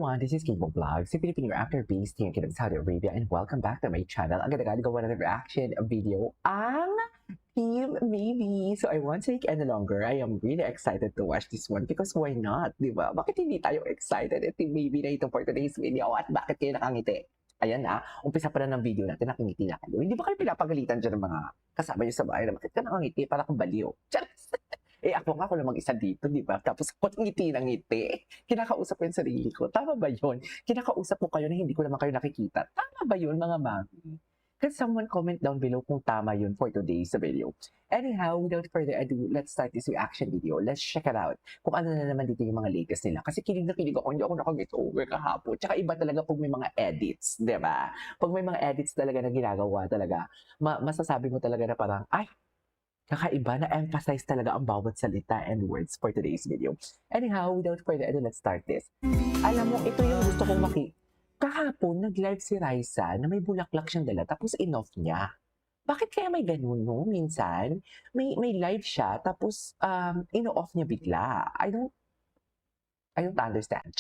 everyone, this is Kimo Vlog, si Filipino actor based here in Saudi Arabia, and welcome back to my channel. Ang ganda gawa ng reaction video ang Team MaeBy. So I won't take any longer. I am really excited to watch this one because why not, di ba? Bakit hindi tayo excited at Team MaeBy na ito for today's video at bakit kayo nakangiti? Ayan na, umpisa pa na ng video natin, nakangiti na kayo. Hindi ba kayo pinapagalitan dyan ng mga kasama nyo sa bahay na bakit ka nakangiti? Para kang baliw. Charas! Ako lang mag-isa dito, di ba? Tapos ako ngiti ng ngiti. Kinakausap ko yung sarili ko. Tama ba yun? Kinakausap ko kayo na hindi ko naman kayo nakikita. Tama ba yun, mga mami? Can someone comment down below kung tama yun for today's video? Anyhow, without further ado, let's start this reaction video. Let's check it out. Kung ano na naman dito yung mga latest nila. Kasi kilig na kilig ako, hindi ako nakag-get over kahapon. Tsaka iba talaga pag may mga edits, di ba? Pag may mga edits talaga na ginagawa talaga, masasabi mo talaga na parang, ay, kakaiba, na-emphasize talaga ang bawat salita and words for today's video. Anyhow, without further ado, let's start this. Alam mo, ito yung gusto kong Kahapon, nag-live si Ryzza na may bulaklak siyang dala, tapos in-off niya. Bakit kaya may ganun, no? Minsan, may live siya, tapos in-off niya bigla. I don't understand.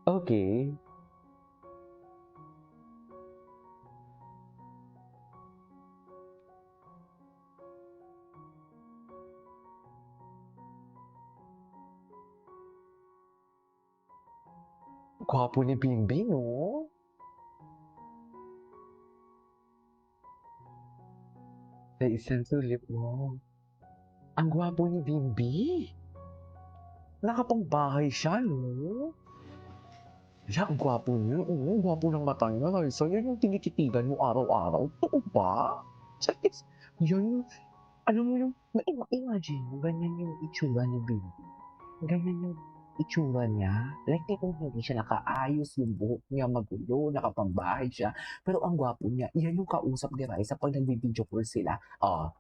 Okay. Gwapo ni Bimby, no? Sa isang tulip mo. Ang gwapo ni Bimby. Nakapangbahay siya, no? Siya, ang gwapo niya. Oo, ang gwapo ng mata niya. So, yan yung tinititigan mo araw-araw. Totoo ba? Yan, alam mo yung, imagine mo, ganyan yung itsura ni Bimby. Ganyan yung itsura niya. Like, hindi siya nakaayos, yung buhok niya magulo, nakapambahay siya. Pero ang gwapo niya, yan yung kausap ni Ryzza pag nag-video call sila.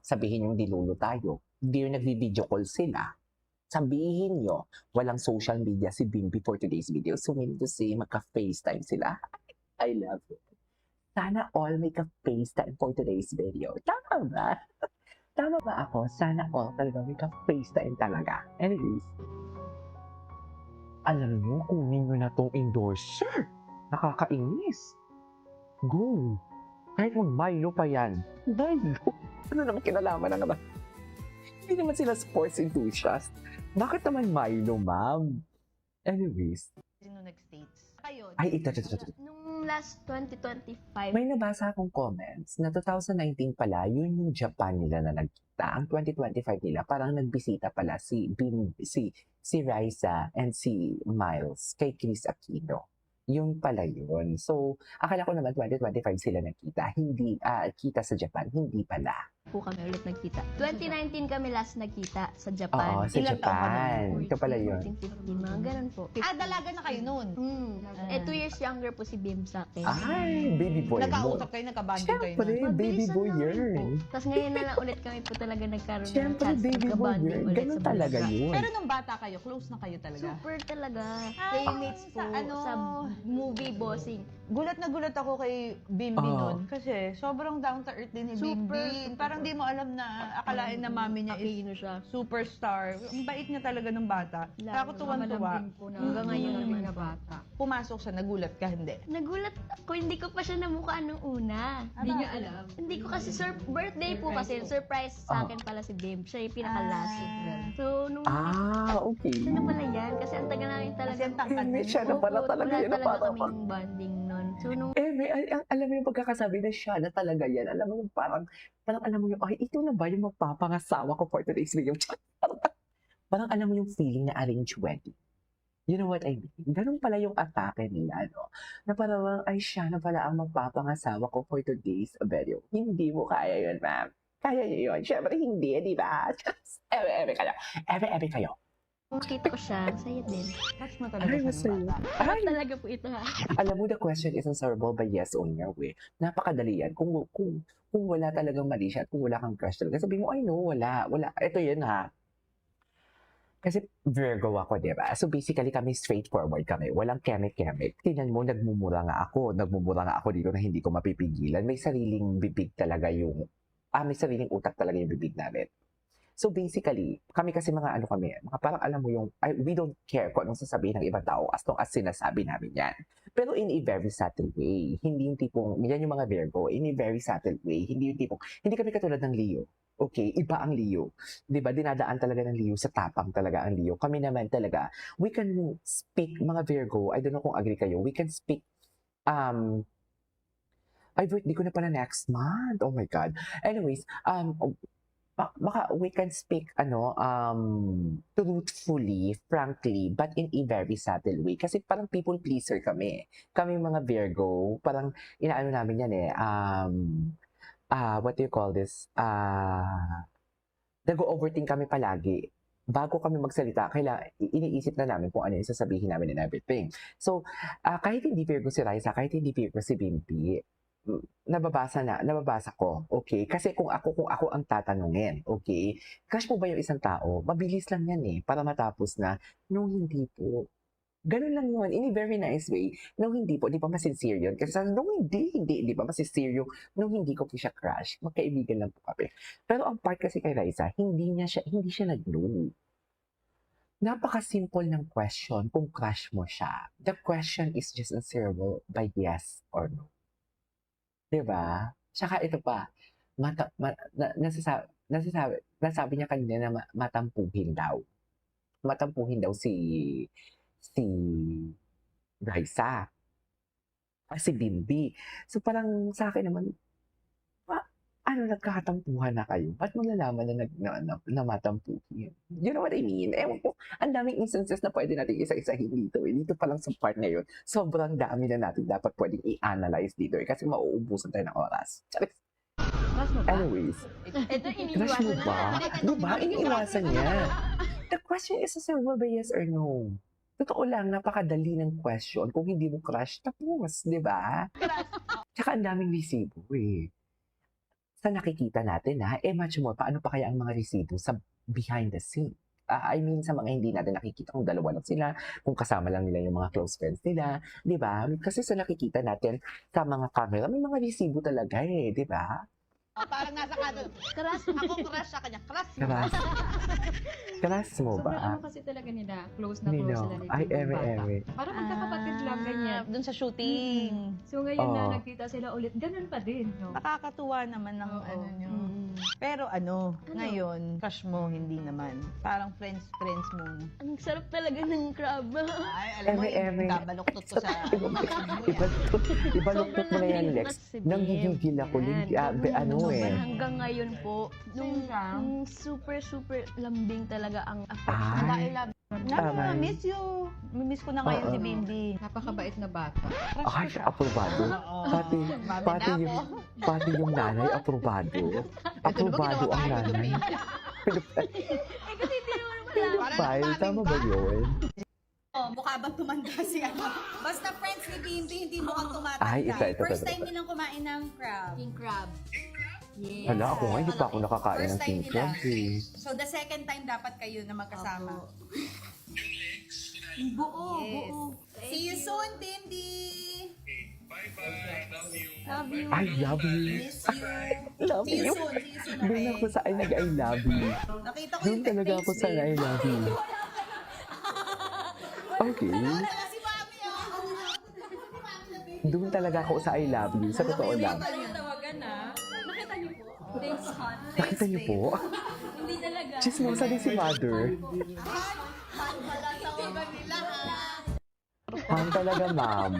Sabihin yung dilulo tayo. Dear, nag-video call sila. Sabihin nyo, walang social media si Bimby for today's video. So, meaning to say, magka-FaceTime sila. I love it. Sana all may ka-FaceTime for today's video. Tama ba? Tama ba ako? Sana all talaga may ka-FaceTime talaga. Anyways, alam nyo, kunin nyo na tong endorser. Nakakainis. Go. Kahit mag-Milo pa yan. Milo? Ano naman kinalaman na naman? Hindi naman sila sports enthusiast. Bakit naman Milo, ma'am? Anyways. Sino nag-states? Kayo. Ay, ito. Nung last 2025. May nabasa akong comments na 2019 pala, yun yung Japan nila na nagkita. Ang 2025 nila, parang nagbisita pala si Ryzza and si Miles kay Chris Aquino. Yung pala yun. So, akala ko naman 2025 sila nagkita. Hindi, kita sa Japan. Hindi pala. Po kami ulit nagkita. 2019 kami last nagkita sa Japan. Oo, sa Japan. Ito pala yun. 14, 15, mga ganun po. Dalaga na kayo nun. 2 years younger po si Bim sa akin. Ay, baby boy mo. Nagkausap kayo, nagkabanding kayo Siyempre, nun. baby boy yun. Tapos ngayon na lang ulit kami po talaga nagkaroon ng Siyempre, chance baby boy magka-bonding yun. ulit Ganun sa talaga bansa. yun. Pero nung bata kayo, close na kayo talaga. Super talaga. Ah, Playmates po sa movie bossing. Gulat na gulat ako kay Bimby Oo. nun. Kasi sobrang down to earth din ni Super. Bimby. Parang di mo alam na akalain na mami niya is Aquino siya. superstar. Ang bait niya talaga ng bata. Kaya ako tuwan-tuwa. Hanggang ngayon kami na bata. Pumasok siya, nagulat ka, hindi. Nagulat ako, hindi ko pa siya namukhaan nung una. Hindi niya alam. Hindi ko kasi birthday po kasi, surprise sa akin pala si Bim. Siya yung pinaka-last. So, nung Okay. ito na pala yan, kasi ang taga namin talaga. Kasi ang tangkad Hindi niya. siya na pala talaga Wala yun. talaga kaming bonding nun. So, nung Alam mo yung pagkakasabi na siya na talaga yan. Alam mo yung parang alam mo yung, ay, ito na ba yung magpapangasawa ko for today's video? Parang alam mo yung feeling na arranged wedding. You know what I mean? Ganun pala yung atake nila, no? Na parang, ay, siya na pala ang magpapangasawa ko for today's video. Hindi mo kaya yun, ma'am. Kaya niyo yun. Siyempre, hindi, di ba? Eme kayo. Eme kayo. kung kita ko siya, saya din. Touch mo talaga Ay, siya ng masaya. bata. Ay, talaga po ito ha. Alam mo, the question is answerable by yes or no, eh. Napakadali yan. Kung wala talagang mali siya at kung wala kang crush talaga, sabihin mo, ay no, wala. Ito yun ha. Kasi Virgo ako, di ba? So basically kami straightforward kami. Walang kemik-kemik. Tingnan mo, nagmumura nga ako. Nagmumura nga ako dito na hindi ko mapipigilan. May sariling bibig talaga yung, may sariling utak talaga yung bibig namin. So basically, kami kasi mga ano kami, mga parang alam mo yung, we don't care kung anong sasabihin ng ibang tao as long as sinasabi namin yan. Pero in a very subtle way. Hindi yung tipong, yan yung mga Virgo, in a very subtle way. Hindi yung tipong, hindi kami katulad ng Leo. Okay, iba ang Leo. 'Di ba? Dinadaan talaga ng Leo sa tapang talaga ang Leo. Kami naman talaga, we can speak mga Virgo. I don't know kung agree kayo. We can speak ay, birthday ko na pala next month. Oh my God. Anyways, baka we can speak truthfully, frankly, but in a very subtle way. Kasi parang people pleaser kami. Kami mga Virgo, parang inaano namin yan what do you call this? Nag-overthink kami palagi. Bago kami magsalita, iniisip na namin kung ano yung sasabihin namin and everything. So, kahit hindi Virgo si Ryzza, kahit hindi Virgo si Bimby, nababasa ko, okay? Kasi kung ako ang tatanungin, okay? Crush mo ba yung isang tao? Mabilis lang yan para matapos na, no, hindi po. Ganun lang yun, in a very nice way. No, hindi po, di ba masincere yun? Kasi sabi, no, hindi, di ba masincere yung, no, hindi ko po siya crush. Magkaibigan lang po kami. Pero ang part kasi kay Ryzza, hindi siya nag-no. Napaka-simple ng question kung crush mo siya. The question is just answerable by yes or no. Diba? Tsaka ito pa, nasabi niya kanina na matampuhin daw. Matampuhin daw si Ryzza. Si Bimby. So parang sa akin naman, nagkatampuhan na kayo? Ba't mo nalaman na matampuhin? You know what I mean? Ewan ko, ang daming instances na pwede natin isa-isahin dito. Dito pa lang sa part na yun, sobrang dami na natin dapat pwedeng i-analyze dito kasi mauubusan tayo ng oras. Crush mo ba? Anyways, Ito, crush mo ba? Diba? Iniiwasan niya. The question is answerable by yes or no. Totoo lang, napakadali ng question. Kung hindi mo crush, tapos, di ba? Tsaka ang daming resibo sa nakikita natin much more, paano pa kaya ang mga resibo sa behind the scene? I mean, sa mga hindi natin nakikita kung dalawa lang sila, kung kasama lang nila yung mga close friends nila, di ba? Kasi sa nakikita natin sa mga camera, may mga resibo talaga di ba? Parang nasa kanan. Crush. Ako crush sa kanya. Crush mo. Crush mo Sobrang ba? ano kasi talaga nila, close na close sila nito. Ay, eme. Parang magkakapatid lang, ganyan. Doon sa shooting. So ngayon na nagkita sila ulit, ganun pa din, no? Nakakatuwa naman ng Oo. ano nyo. Pero ngayon, crush mo, hindi naman. Parang friends muna. Ang sarap talaga ng crab. Ay, alam mo, Eme. kabaluktot ko sa... Ibaluktot mo na yan, Lex. Nanggigigil ako. Hanggang ngayon po, nung super lambing talaga ang affection. Ay. Tama. Miss you. Miss ko na ngayon si Bimby. Napakabait na bata. Ay, aprobado. Pati yung nanay, aprobado. Aprobado ang nanay. Kasi hindi naman Pedophile, tama ba yun? Mukha bang tumanda si ano? Basta friends ni Bimby, hindi mukhang tumatanda. Ay, ito. First time nilang kumain ng crab. King crab. Yes. Hala, ako nga, hindi pa ako nakakain ng First time king nila. crab So the second time dapat kayo na magkasama. Buo. See you soon, Bimby! Love you. I love you. Miss you. Love See you you. soon. See you soon. Doon ako sa I love you. Nakita ko Doon yung talaga ako sa I love you. Okay. Si Mami, Doon talaga ako sa I love you. Sa totoo lang. Tawagan na. Nakita niyo po? Thanks, hon. Nakita niyo po? Hindi talaga. Chismosa din si mother. Han talaga, ma'am.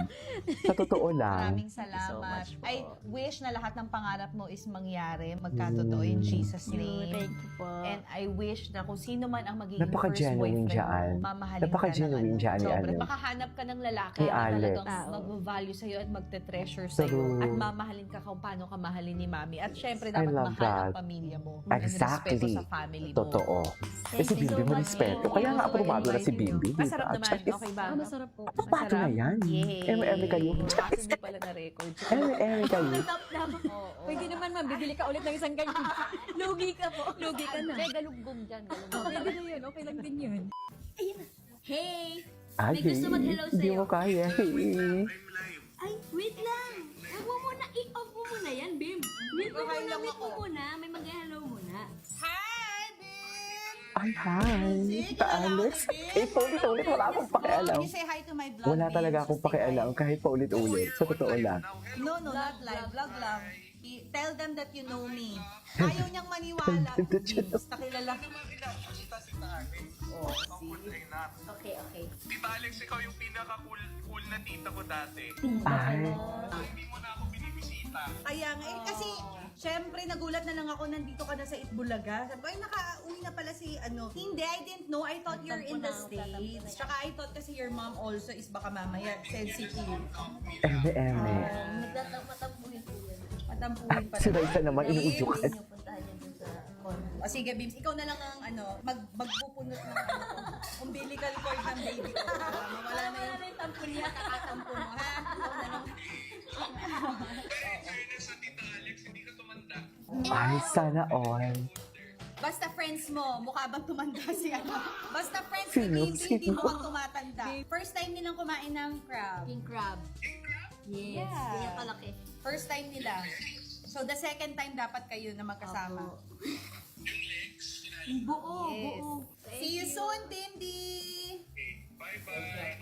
Sa totoo lang. Maraming salamat. I wish na lahat ng pangarap mo is mangyari, magkatotoo in Jesus' name. Thank you po. And I wish na kung sino man ang magiging first Napaka-genuine boyfriend dyan. mo, mamahalin Napaka-genuine ka dyan ni Sobra. ano. Makahanap ka ng lalaki Ni na Alex. talagang mag-value sa'yo at magte-treasure sa'yo. True. At mamahalin ka kung paano ka mahalin ni Mami. At syempre, I dapat love mahal ang that. pamilya mo. Exactly. And respeto sa family mo. Totoo. Kasi Thank you Bimby so mo much respeto. po. Kaya nga So, aprobado na si invite Bimby. Masarap naman. Okay ba? Masarap po. Aprobado na yan. Yay! Eme kayo. Kasi hindi pala na-record. Eme kayo. Pwede naman, ma'am, bibili ka ulit ng isang ganyan. Lugi ka po. Lugi ka na. May galugbog dyan. Pwede na yun. Okay lang din yun. Hey! Ay, May gusto mag-hello hindi sa'yo. mo kaya. Ay, wait lang. Huwag mo muna, i-off mo muna yan, Bim. Mute mo muna. May mag-hello muna. Hi, babe! Ay, hi! Tita Alex. Eh, paulit-ulit, wala akong pakialam. Can you say hi to my vlog? Wala babe? talaga akong Just say hi. pakialam kahit paulit-ulit. Sa totoo lang. No, not live. Vlog lang. Tell them that you know me. Ayaw niyang maniwala. Basta kilala. Oh, see? Okay, okay. Tita Alex, ikaw yung pinaka-cool na tita ko dati. Ay, Hindi mo na ako binibisita. Kaya nga, kasi, syempre, nagulat na lang ako, nandito ka na sa Itbulaga. Sabi ko, ay, nakauwi na pala si, Hindi, I didn't know. I thought you're in the States. Tsaka, I thought kasi your mom also is baka mamaya sensitive. eme-eme. Nagtatampuhin po yun. Matampuhin pa Si Ryzza naman, inuudyukan. Pwede niyo puntahan yun dun sa condo. O sige, Bims, ikaw na lang ang magpupunot ng umbilical cord ng baby ko. Mawala na yung tampo niya, kakatampo mo, ha? Ikaw na lang. Fairness sa Tita Alex, hindi ka tumanda. Ay, sana all. Basta friends mo, mukha bang tumanda si Basta friends Sino? ni Bims, hindi Sino? mukhang tumatanda. First time nilang kumain ng crab. King crab. Yes. Yeah. Ganyan kalaki. First time nila. So, the second time dapat kayo na magkasama. Buo, Yes. buo. See you soon, Bimby! Bye-bye.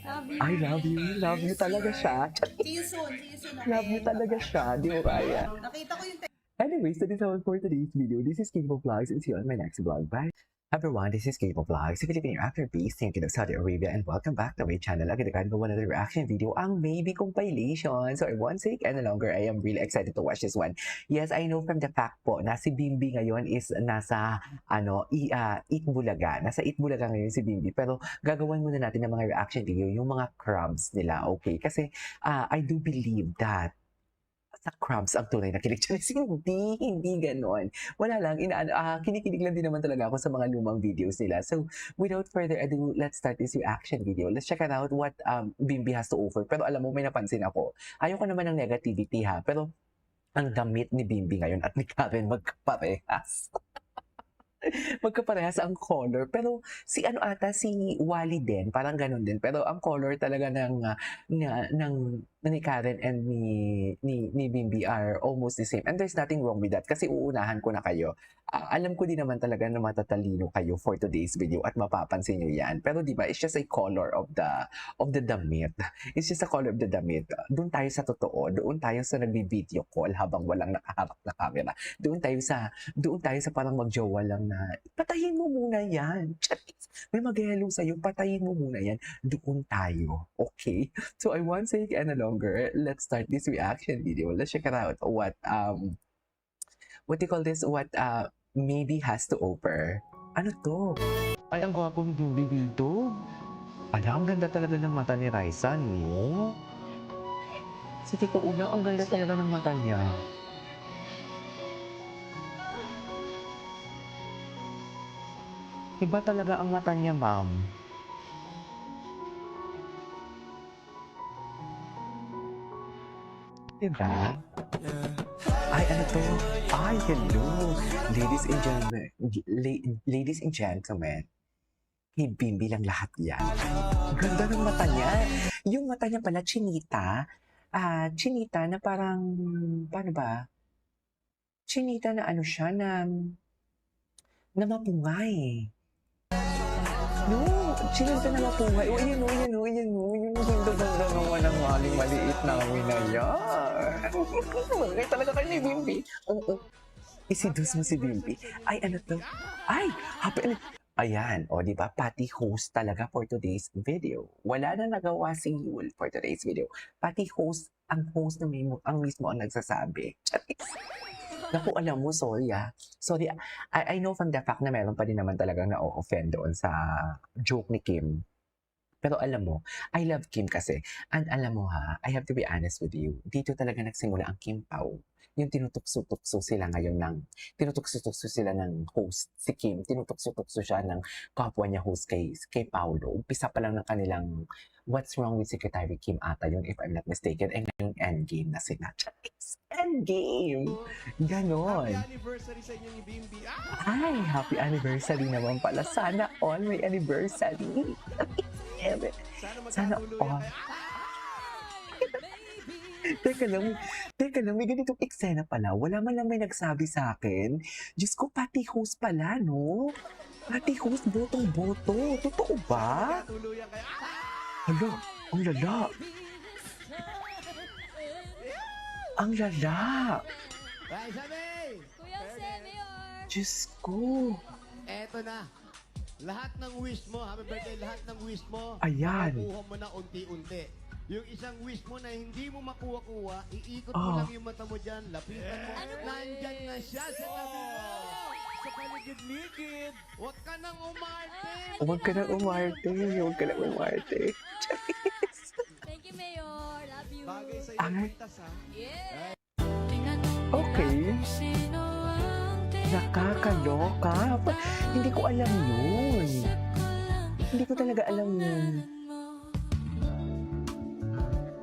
Love you. I love you. Love you talaga siya. See you soon, okay? Love you talaga siya. Di mo kaya. Nakita ko yung Anyways, that is all for today's video. This is King of Vlogs and see you on my next vlog. Bye! Everyone, this is King of Vlogs, a Filipino actor based in Saudi Arabia, and welcome back to my channel. Agad-agad ko another reaction video, ang MaeBy compilation. So I won't say it any longer. I am really excited to watch this one. Yes, I know from the fact po na si Bimby ngayon is nasa Itbulaga. Nasa Itbulaga ngayon si Bimby. Pero gagawan muna natin ng mga reaction video, yung mga crumbs nila, okay? Kasi I do believe that sa crumbs ang tunay na kilig. Hindi ganon. Wala lang, kinikilig lang din naman talaga ako sa mga lumang videos nila. So, without further ado, let's start this reaction video. Let's check it out what Bimby has to offer. Pero alam mo, may napansin ako. Ayoko naman ng negativity ha, pero ang damit ni Bimby ngayon at ni Karen magkaparehas. Magkaparehas ang color. Pero si si Wally din, parang ganun din. Pero ang color talaga ng ni Karen and ni Bimby are almost the same. And there's nothing wrong with that kasi uunahan ko na kayo. Alam ko din naman talaga na matatalino kayo for today's video at mapapansin nyo yan. Pero di ba, it's just a color of the damit. It's just a color of the damit. Doon tayo sa totoo. Doon tayo sa nagbi-video call habang walang nakaharap na camera. Doon tayo sa parang magjowa lang na, patayin mo muna yan. May mag-hello sa'yo, patayin mo muna yan. Doon tayo. Okay? So I won't say it any longer. Let's start this reaction video. Let's check it out. What do you call this? What MaeBy has to offer. Ano to? Ay, ang gwapong Bimby dito. Ang ganda talaga ng mata ni Ryzza, no? Sa tito una, ang ganda talaga ng mata niya. Iba talaga ang mata niya, ma'am. Diba? Ay, ano to? Ay, hello! Ladies and gentlemen, kay Bimby lang lahat yan. Ganda ng mata niya. Yung mata niya pala, chinita. Chinita na parang, paano ba? Chinita na ano siya, na mapungay. No, chinita na mapungay. O, yan o. Yung ganda-ganda naman ang maling maliit namin na yan. Bagay talaga kayo ni Bimby. Oo. Isidus mo si Bimby. Ay, ano to? Ay, happy. Ayan, o diba? Pati host talaga for today's video. Wala na nagawa si Yul for today's video. Pati host, ang host na ang mismo ang nagsasabi. Naku, alam mo, sorry. Sorry, I know from the fact na meron pa din naman talagang na-offend doon sa joke ni Kim. Pero alam mo, I love Kim kasi. And alam mo I have to be honest with you. Dito talaga nagsimula ang Kim Pao. Yung tinutukso-tukso sila ngayon tinutukso-tukso sila ng host, si Kim. Tinutukso-tukso siya ng kapwa niya host kay Paolo. Umpisa pa lang ng kanilang What's Wrong with Secretary Kim ata yun, if I'm not mistaken. And ngayong endgame na sila. Endgame! Ganon. Happy anniversary sa inyo ni Bimby. Ay, happy anniversary naman pala. Sana all may anniversary. Sana all. Teka lang, may ganitong eksena pala. Wala man lang may nagsabi sa akin. Diyos ko, pati host pala, no? Ate Host, botong-boto. Totoo ba? Tuluyan kayo. Hala, ang lala. Ang lala. Ryzza Mae! Kuya Senior! Diyos ko. Eto na. Lahat ng wish mo, happy birthday, lahat ng wish mo, Ayan. makukuha mo na unti-unti. Yung isang wish mo na hindi mo makuha-kuha, iikot mo Oh. lang yung mata mo dyan, lapitan mo, nandyan na siya sa tabi mo. Sa paligid-ligid. Huwag ka nang umarte. Huwag ka na umarte. Huwag ka na umarte. Thank you, Mayor. Love you. Bagay sa'yo Ay. yung pintas, ha? Yeah. Okay. Nakakaloka. Hindi ko alam yun. Hindi ko talaga alam yun.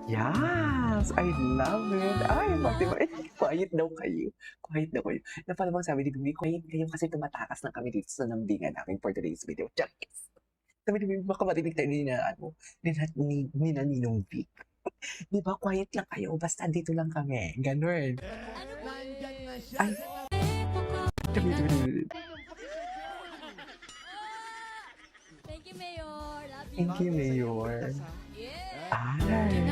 Yes! I love it. Ay, bakit ba? Quiet daw kayo. Quiet daw kayo. Na parang bang sabi ni Bimby, quiet kayo kasi tumatakas na kami dito sa nambingan namin for today's video. Just. Sabi ni Bimby, baka marinig tayo ni na Ninong Vic. Di ba, quiet lang kayo. Basta dito lang kami. Ganun. Nandyan na siya. Ay. Tabi. Thank you, Mayor. Love you. Thank you, Mayor. Yeah. Ay.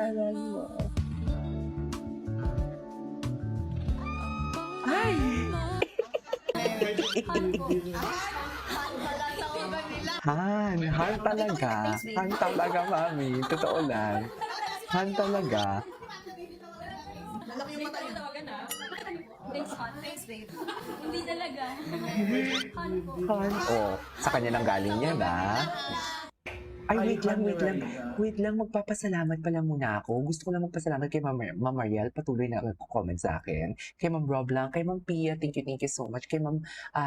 Alam mo. Ay! Han talaga. Han talaga, mami. Totoo lang. Han talaga. Thanks, babe. Hindi talaga. Han. Oh, sa kanya nang galing yan, ha? Ay, wait lang. Magpapasalamat pala muna ako. Gusto ko lang magpasalamat kay Ma'am Mariel. Patuloy na nag-comment sa akin. Kay Ma'am Roblang, kay Ma'am Pia, thank you so much. Kay Ma'am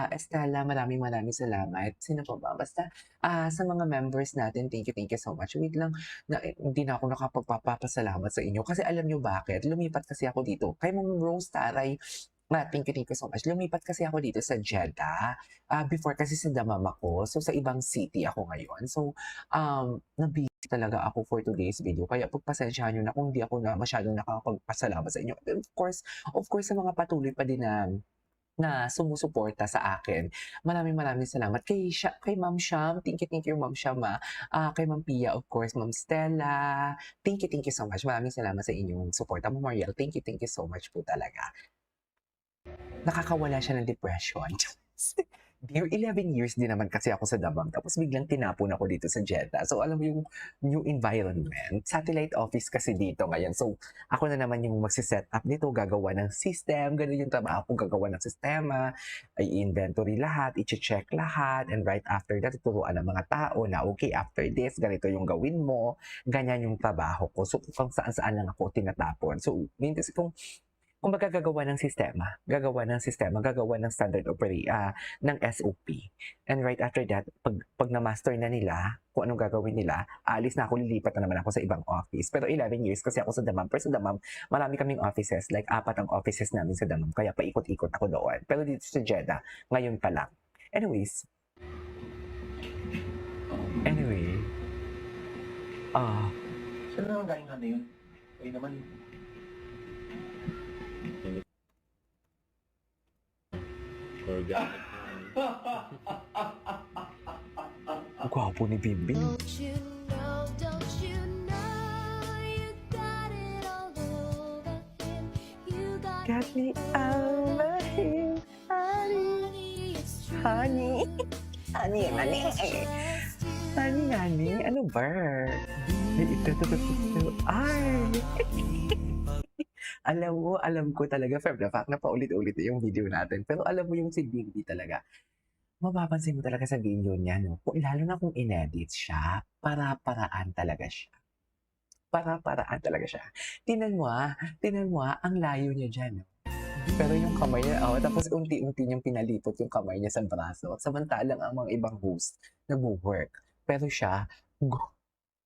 Estella, maraming salamat. Sino pa ba? Basta sa mga members natin, thank you so much. Wait lang, hindi na ako nakapagpapasalamat sa inyo. Kasi alam nyo bakit? Lumipat kasi ako dito. Kay Ma'am Rose Taray, thank you so much. Lumipat kasi ako dito sa Jeddah. Before kasi sa Damam ako. So, sa ibang city ako ngayon. So, nabisi talaga ako for today's video. Kaya pagpasensyahan nyo na kung hindi ako na masyadong nakakapagpasalamat sa inyo. Of course, sa mga patuloy pa din na sumusuporta sa akin. Maraming salamat. Kay Ma'am Sham, thank you Ma'am Sham. Kay Ma'am Pia, of course, Ma'am Stella. Thank you so much. Maraming salamat sa inyong suporta. Ma'am Mariel, thank you so much po talaga. Nakakawala siya ng depression. Dear, 11 years din naman kasi ako sa Damam. Tapos biglang tinapon ako dito sa Jeddah. So, alam mo yung new environment. Satellite office kasi dito ngayon. So, ako na naman yung magsiset up dito, gagawa ng system. Ganun yung trabaho ko, gagawa ng sistema. I-inventory lahat, i-check lahat. And right after that, tuturuan ng mga tao na, okay, after this, ganito yung gawin mo. Ganyan yung trabaho ko. So, kung saan-saan lang ako tinatapon. So, minsan kung gagawa ng sistema, gagawa ng standard ng SOP. And right after that, pag na-master na nila, kung anong gagawin nila, alis na ako, lilipat na naman ako sa ibang office. Pero 11 years kasi ako sa Damam. Pero sa Damam, marami kaming offices, like 4 ang offices namin sa Damam. Kaya paikot-ikot ako doon. Pero dito sa Jeddah, ngayon pa lang. Anyway, saan na galing ka na yun? Ay naman. Organic. ang gwapo ni Bimby. Don't you know, you got it all over him. You got me over him, honey. Honey, ano ba? Ay! Alam ko talaga, from the fact na paulit-ulit yung video natin. Pero alam mo yung si Bimby talaga, mapapansin mo talaga sa video niya, no? Lalo na kung inedit siya, para-paraan talaga siya. Para-paraan talaga siya. Tinan mo, ang layo niya dyan, no? Pero yung kamay niya, tapos unti-unti niyang pinalipot yung kamay niya sa braso. Samantalang ang mga ibang host nag-work. Pero siya,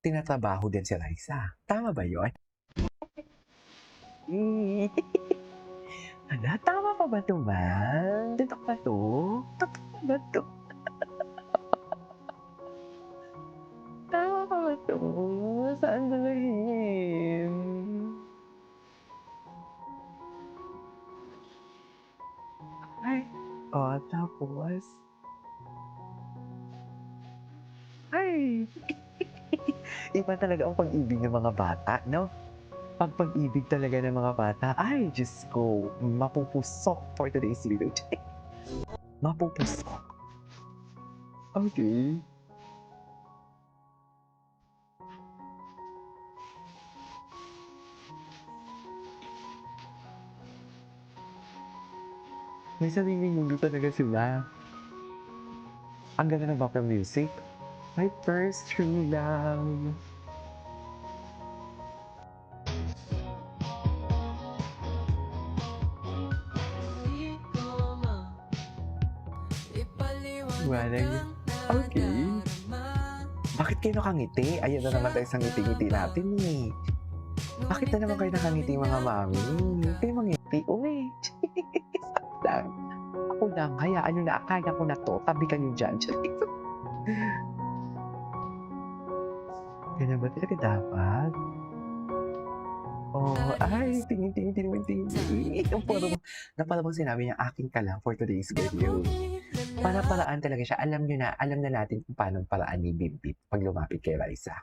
tinatrabaho din si Ryzza. Tama ba yun? Ala, tama pa ba ito, man? Totoo ba ito? Totoo ba ito? Tama pa ba ito? Saan ba yun? Oh, tapos, ay, iba talaga ang pag-ibig ng mga bata, no? Pag-ibig talaga ng mga bata, ay, Diyos ko, mapupusok for today's video. Mapupusok. Okay. May sariling mundo talaga sila. Ang ganda ng background music. My first true love. Walang. Okay. Bakit kayo nakangiti? Ayan na naman tayo sa ngiti-ngiti natin eh. Bakit na naman kayo nakangiti mga mami? Kayo mangiti. Uy. lang. Ako lang. Hayaan nyo na. Kaya ko na to. Tabi ka nyo dyan. Ganyan ba talaga dapat? Oh, ay, tingin. Yung parang, napalabang sinabi niya, akin ka lang for today's video. Para-paraan talaga siya. Alam na natin kung paano paraan ni Bimby pag lumapit kay Ryzza.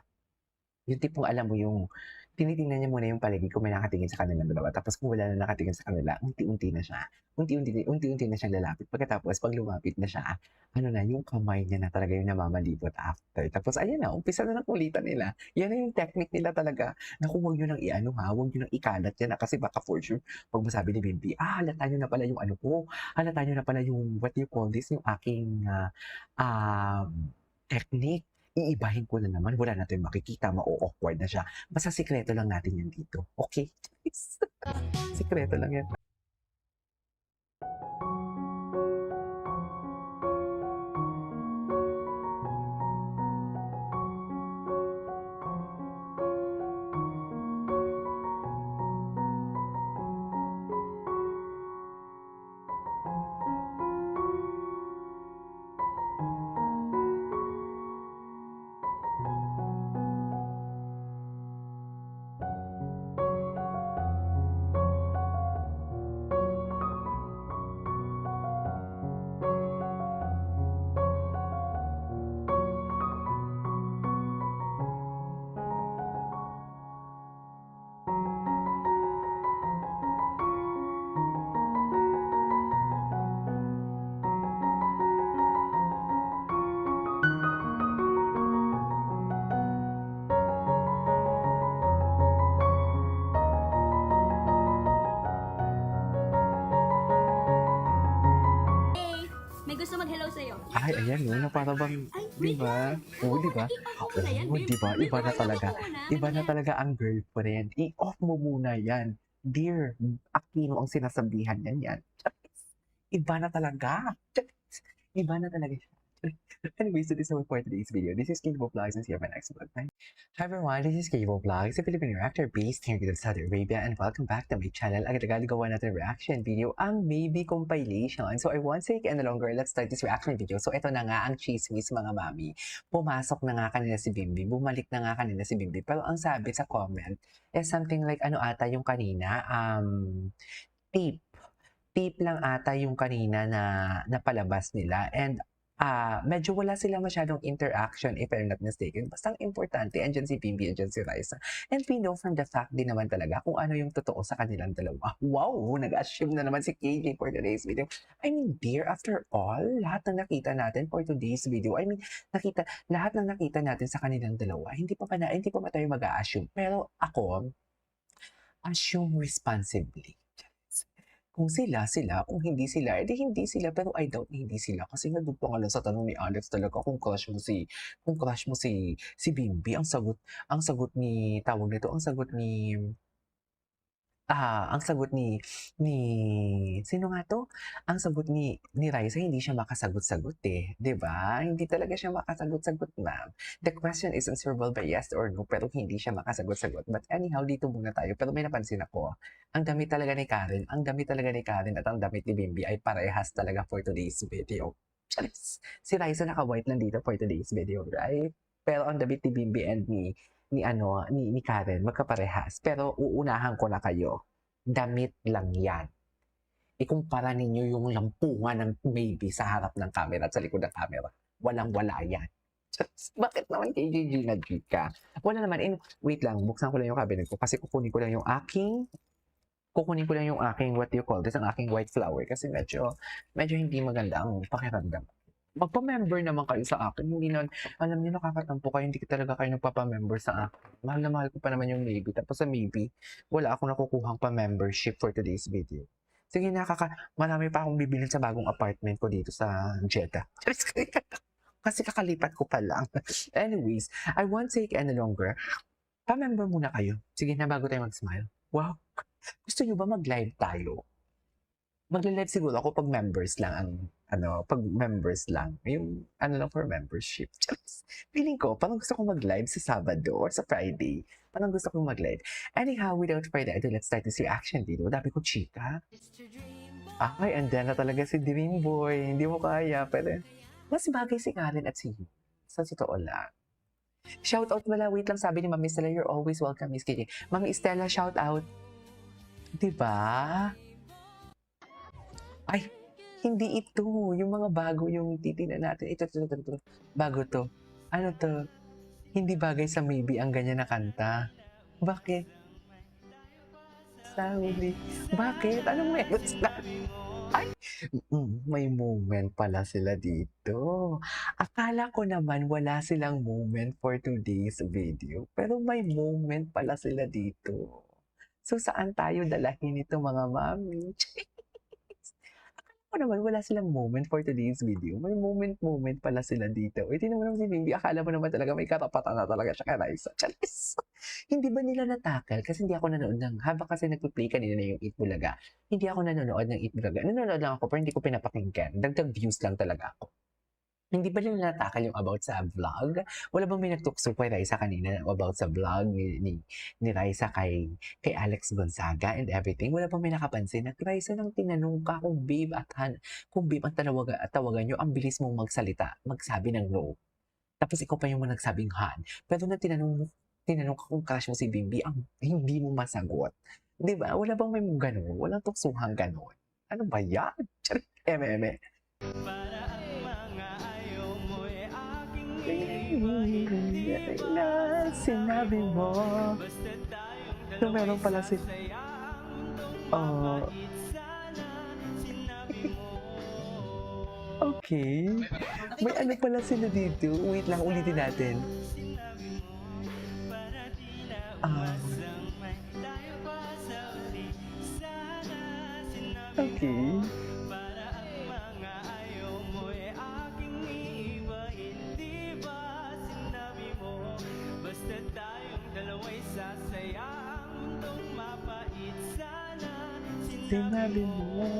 Yung tipong alam mo yung, tinitingnan niya muna yung paligid kung may nakatingin sa kanilang dalawa. Tapos kung wala na nakatingin sa kanila, unti-unti na siya. Unti-unti na siyang lalapit. Pagkatapos, pag lumapit na siya, ano na, yung kamay niya na talaga yung namamalibot after. Tapos, ayan na, umpisa na ng kulitan nila. Yan na yung technique nila talaga. Naku, huwag nyo nang i-ano ha, huwag nyo nang ikalat yan. Kasi baka for sure, pag masabi ni Bimby, halata nyo na pala yung ano ko. Halata nyo na pala yung, what do you call this, yung aking technique. Iibahin ko na naman. Wala natin makikita. Ma-awkward na siya. Basta sikreto lang natin yan dito. Okay? Sikreto lang yan. May gusto mag-hello sa'yo. Ay, ayan no, na para bang, di ba? Oo, di ba? Oo, di ba? Iba na talaga. Iba na talaga ang girlfriend. I-off mo muna yan. Dear, Aquino ang sinasabihan yan yan. Iba na talaga. Iba na talaga siya. Anyways, so this is all for today's video. This is Cable Vlogs and see you on my next vlog. Bye. Hi everyone, this is Cable Vlogs, a Filipino reactor based here in Saudi Arabia, and welcome back to my channel. Agad-agad gawa natin reaction video, ang MaeBy compilation. So I won't take any longer, let's start this reaction video. So ito na nga ang chismis mga mami. Pumasok na nga kanina si Bimby, bumalik na nga kanina si Bimby. Pero ang sabi sa comment is something like ano ata yung kanina, tape. Tape lang ata yung kanina na napalabas nila, and medyo wala silang masyadong interaction if I'm not mistaken. Basta ang importante, andyan si Bimby, andyan si Ryzza. And we know from the fact din naman talaga kung ano yung totoo sa kanilang dalawa. Wow! Nag-assume na naman si KJ for today's video. I mean, dear, after all, lahat ng nakita natin for today's video, lahat ng nakita natin sa kanilang dalawa, hindi pa ba tayo mag-a-assume. Pero ako, assume responsibly. Kung sila, kung hindi sila, edi hindi sila, pero I doubt na hindi sila. Kasi nandun pa nga lang sa tanong ni Alex talaga kung crush mo si Bimby, ang sagot ni, tawag nito, ang sagot ni, sino nga to? Ang sagot ni Ryzza, hindi siya makasagot-sagot eh. 'Di ba? Hindi talaga siya makasagot-sagot, ma'am. The question is answerable by yes or no, pero hindi siya makasagot-sagot. But anyhow, dito muna tayo. Pero may napansin ako, ang damit talaga ni Karen at ang damit ni Bimby ay parehas talaga for today's video. Charis! Si Ryzza naka-white lang dito for today's video, right? Pero ang damit ni Bimby and ni Karen magkaparehas. Pero uunahan ko na kayo. Damit lang yan. ikumpara ninyo yung lampungan ng MaeBy sa harap ng camera at sa likod ng camera. Walang-wala yan. Bakit naman kay Gigi na Gika? Wala naman. Wait lang, buksan ko lang yung cabinet ko kasi kukunin ko lang yung aking, what do you call this, ang aking white flower kasi medyo hindi maganda ang pakiramdam. Magpa-member naman kayo sa akin. Hindi na, alam niyo, nakakatampo kayo, hindi talaga kayo nagpapa-member sa akin. Mahal na mahal ko pa naman yung MaeBy. Tapos sa MaeBy, wala akong nakukuhang pa-membership for today's video. Sige, marami pa akong bibilin sa bagong apartment ko dito sa Jeddah. Kasi kakalipat ko pa lang. Anyways, I won't take any longer. Pa-member muna kayo. Sige na, bago tayo mag-smile. Wow! Gusto nyo ba mag-live tayo? Mag-live siguro ako pag members lang pag members lang. Yung lang for membership. Feeling ko, parang gusto kong mag-live sa Sabado or sa Friday. Parang gusto kong mag-live. Anyhow, without further ado, let's start this reaction video. Dami ko chika. Ay, andyan na talaga si Dream Boy. Hindi mo kaya, pero mas bagay si Karen at si Yu. Sa totoo lang. Shout out wala, wait lang, sabi ni Mami Stella, you're always welcome, Miss Kiki. Mami Stella, shout out. Diba? Ay, hindi ito. Yung mga bago yung titignan natin. Ito. Bago to. Ano to? Hindi bagay sa MaeBy ang ganyan na kanta. Bakit? Sorry. Bakit? Anong meron sila? Ay! May moment pala sila dito. Akala ko naman wala silang moment for today's video. Pero may moment pala sila dito. So, saan tayo dalahin ito mga mami? Ako naman, wala silang moment for today's video. May moment pala sila dito. Ito naman si Bimby, akala mo naman talaga may karapatan na talaga siya kay Ryzza. Charis! Hindi ba nila natakal? Kasi hindi ako nanonood ng, habang kasi nagpa-play kanina na yung Eat Bulaga, hindi ako nanonood ng Eat Bulaga. Nanonood lang ako pero hindi ko pinapakinggan. Dagdag views lang talaga ako. Hindi ba nila natakal yung about sa vlog? Wala bang may nagtukso kay Ryzza kanina about sa vlog ni Ryzza kay Alex Gonzaga and everything? Wala bang may nakapansin na Ryzza nang tinanong ka kung babe ang tawagan nyo, ang bilis mong magsalita, magsabi ng no. Tapos ikaw pa yung nagsabing han. Pero na tinanong ka kung crush mo si Bimby, ang hindi mo masagot. Di ba? Wala bang may mong ganun? Walang tuksuhang ganun. Ano ba yan? Eme. Na sinabi mo so meron pala si okay, may ano pala sila dito. Wait lang, ulitin natin. Okay. Sinabi mo.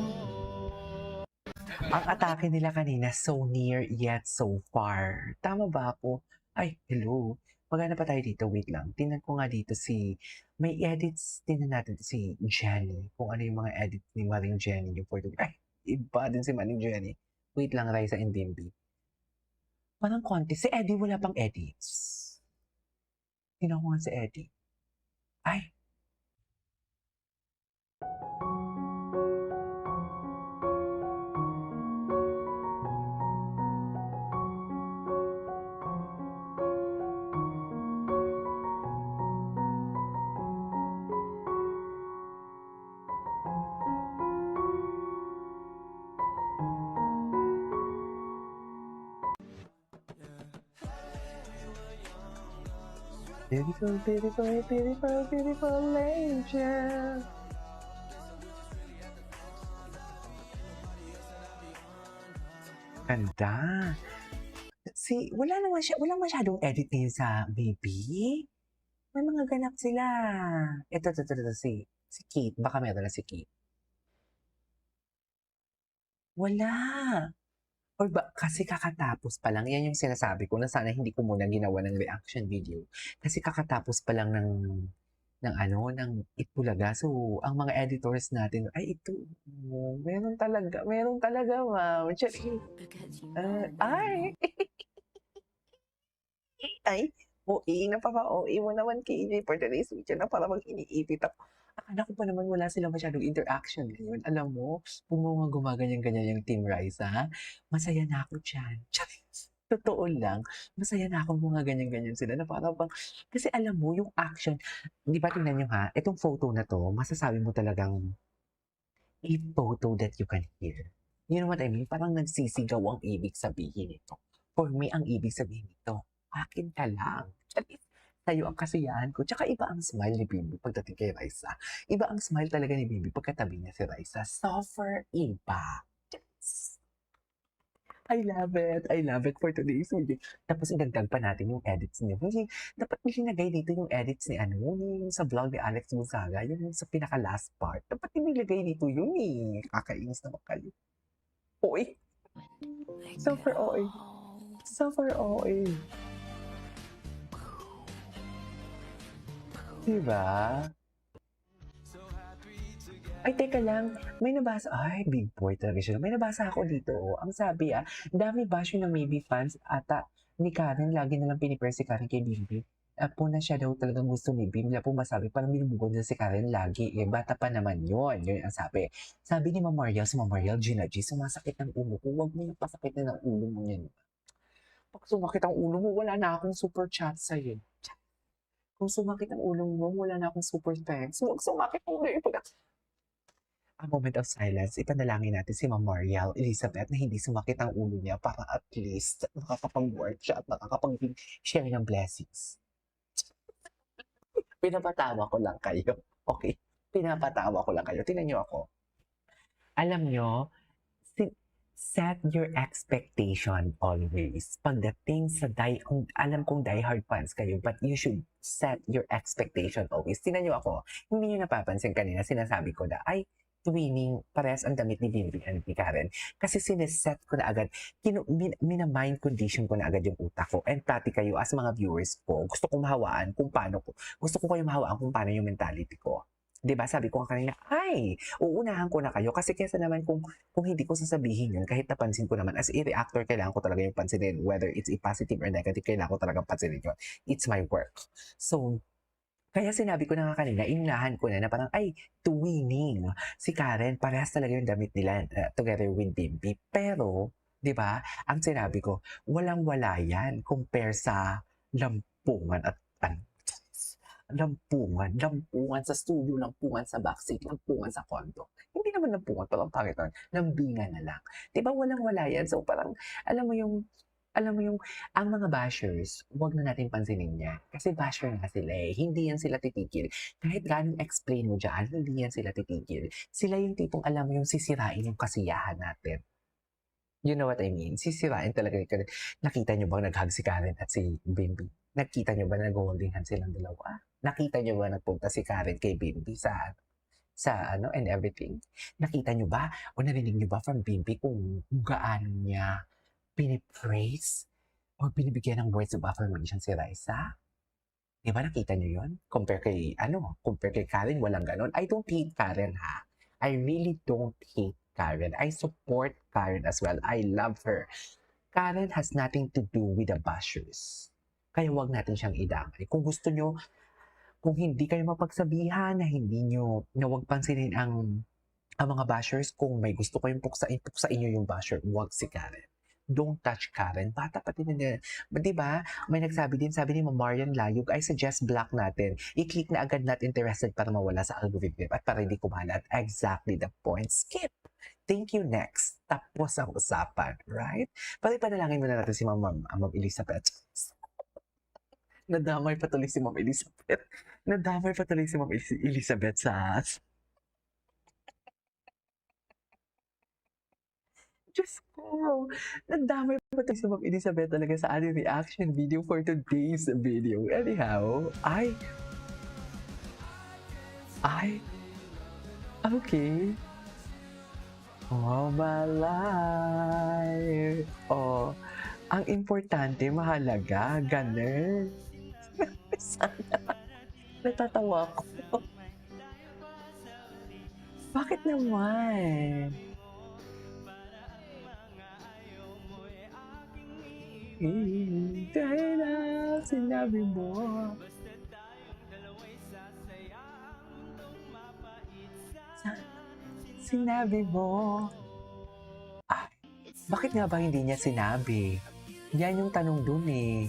Ang atake nila kanina, so near yet so far. Tama ba ako? Ay, hello. Magana pa tayo dito. Wait lang. Tingnan ko nga dito may edits. Tingnan natin si Jenny. Kung ano yung mga edits ni Maring Jenny. Yung for today. Ay, iba din si Maring Jenny. Wait lang, Ryzza and Bimby. Parang konti. Si Eddie wala pang edits. Tingnan ko nga si Eddie. Ay, beautiful, beautiful, beautiful, beautiful angel. Ganda. Walang masyadong edit ngayon sa MaeBy. May mga ganap sila. Ito, si Kate. Baka meron na si Kate. Wala. Or ba, kasi kakatapos pa lang, yan yung sinasabi ko na sana hindi ko muna ginawa ng reaction video. Kasi kakatapos pa lang ng Itbulaga. So, ang mga editors natin, ay ito, meron talaga, ma'am. Ay! Ay, OA na pa OA mo naman, KJ, for today's video na para mag-iniipit ako. akala ko pa naman wala silang masyadong interaction ngayon. Alam mo, kung mga gumaganyan-ganyan yung Team Ryzza, masaya na ako dyan. Charis! Totoo lang, masaya na ako mga ganyan-ganyan sila na parang bang, kasi alam mo yung action, di ba tingnan nyo ha, itong photo na to, masasabi mo talagang a photo that you can hear. You know what I mean? Parang nagsisigaw ang ibig sabihin nito. For me, ang ibig sabihin nito, akin ka lang. Charis! Sa'yo ang kasiyahan ko. Tsaka iba ang smile ni Bimby pagdating kay Ryzza. Iba ang smile talaga ni Bimby pagkatabi niya si Ryzza. Suffer iba. Yes. I love it. I love it for today's video. Tapos idagdag pa natin yung edits niya. Kasi dapat nilagay dito yung edits ni yung sa vlog ni Alex Gonzaga, yung sa pinaka last part. Dapat nilagay dito yun eh. Kakainis naman kayo. Oy. Suffer OA. Suffer OA. Diba? Ay, teka lang. May nabasa. Ay, big boy talaga siya. May nabasa ako dito. Ang sabi dami bash ng MaeBy fans ata ni Karen. Lagi nalang pinipare si Karen kay Bimby. Po na siya daw talagang gusto ni Bimby. Wala po masabi. Parang binubugod na si Karen lagi. Bata pa naman yun. Yun ang sabi. Sabi ni Ma'am Mariel, si Ma'am Mariel, Gina G, sumasakit ng ulo ko. Huwag mo yung pasakit na ng ulo mo yan. Pag sumakit ang ulo mo, wala na akong super chat sa'yo. Kung sumakit ang ulo mo, wala na akong super thanks. Huwag sumakit ang ulo. A moment of silence. Ipanalangin natin si Ma'am Mariel Elizabeth na hindi sumakit ang ulo niya para at least makakapag-work siya at makakapag-share ng blessings. Pinapatawa ko lang kayo. Okay? Pinapatawa ko lang kayo. Tingnan niyo ako. Alam niyo, set your expectation always. Pagdating sa alam kong diehard fans kayo, but you should set your expectation always. Tingnan niyo ako, hindi niyo napapansin kanina, sinasabi ko na, ay, twinning, parehas ang damit ni Bimby and ni Karen. Kasi sineset ko na agad, mina-mind condition ko na agad yung utak ko. And pati kayo, as mga viewers ko, gusto ko mahawaan kung paano gusto ko kayo mahawaan kung paano yung mentality ko. Diba? Sabi ko kanina, ay, uunahan ko na kayo kasi kesa naman kung hindi ko sasabihin yun, kahit napansin ko naman, as a reactor, kailangan ko talaga yung pansinin, whether it's a positive or negative, kailangan ko talaga pansinin yun. It's my work. So, kaya sinabi ko na nga kanina, inunahan ko na parang, ay, twinning. Si Karen, parehas talaga yung damit nila together with Bimby. Pero, di ba, ang sinabi ko, walang-wala yan compare sa lampungan at lampungan sa studio, lampungan sa backstage, lampungan sa condo. Hindi naman lampungan, parang pangit nun, lambingan na lang. Diba walang-wala yan? So parang, alam mo yung, ang mga bashers, huwag na natin pansinin yan. Kasi basher na sila eh. Hindi yan sila titigil. Kahit ganong explain mo dyan, hindi yan sila titigil. Sila yung tipong alam mo yung sisirain yung kasiyahan natin. You know what I mean? Sisirain talaga. Nakita nyo bang nag-hug si Karen at si Bimby? Nakita nyo ba na nag-holding hands silang dalawa? Nakita nyo ba nagpunta si Karen kay Bimby sa and everything? Nakita nyo ba o narinig nyo ba from Bimby kung gaano niya pinipraise o binibigyan ng words of affirmation si Ryzza? Di ba nakita nyo yun? Compare kay Karen, walang ganon. I don't hate Karen ha. I really don't hate Karen. I support Karen as well. I love her. Karen has nothing to do with the bashers. Kaya wag natin siyang idamay. Kung gusto nyo, kung hindi kayo mapagsabihan na wag pansinin ang mga bashers, kung may gusto kayong puksain nyo yung basher, wag si Karen. Don't touch Karen. Bata pati na diba? May nagsabi din, sabi ni Ma'am Marian Layug, I suggest block natin. I-click na agad not interested para mawala sa algorithm at para hindi kumalat. Exactly the point. Skip. Thank you, next. Tapos ang usapan, right? Pati panalangin muna natin si Ma'am Elizabeth. Nadamay pa tuloy si Ma'am Elizabeth. Nadamay pa tuloy si Ma'am Elizabeth sa... Diyos ko! Nadamay pa tuloy si Ma'am Elizabeth talaga sa ating reaction video for today's video. Anyhow, okay. Oh, my life. Oh, ang importante, mahalaga, ganun. Sana. Natatawa ko. Bakit naman? Dahil na sinabi mo. sinabi mo? Ah, bakit nga ba hindi niya sinabi? Yan yung tanong dun eh.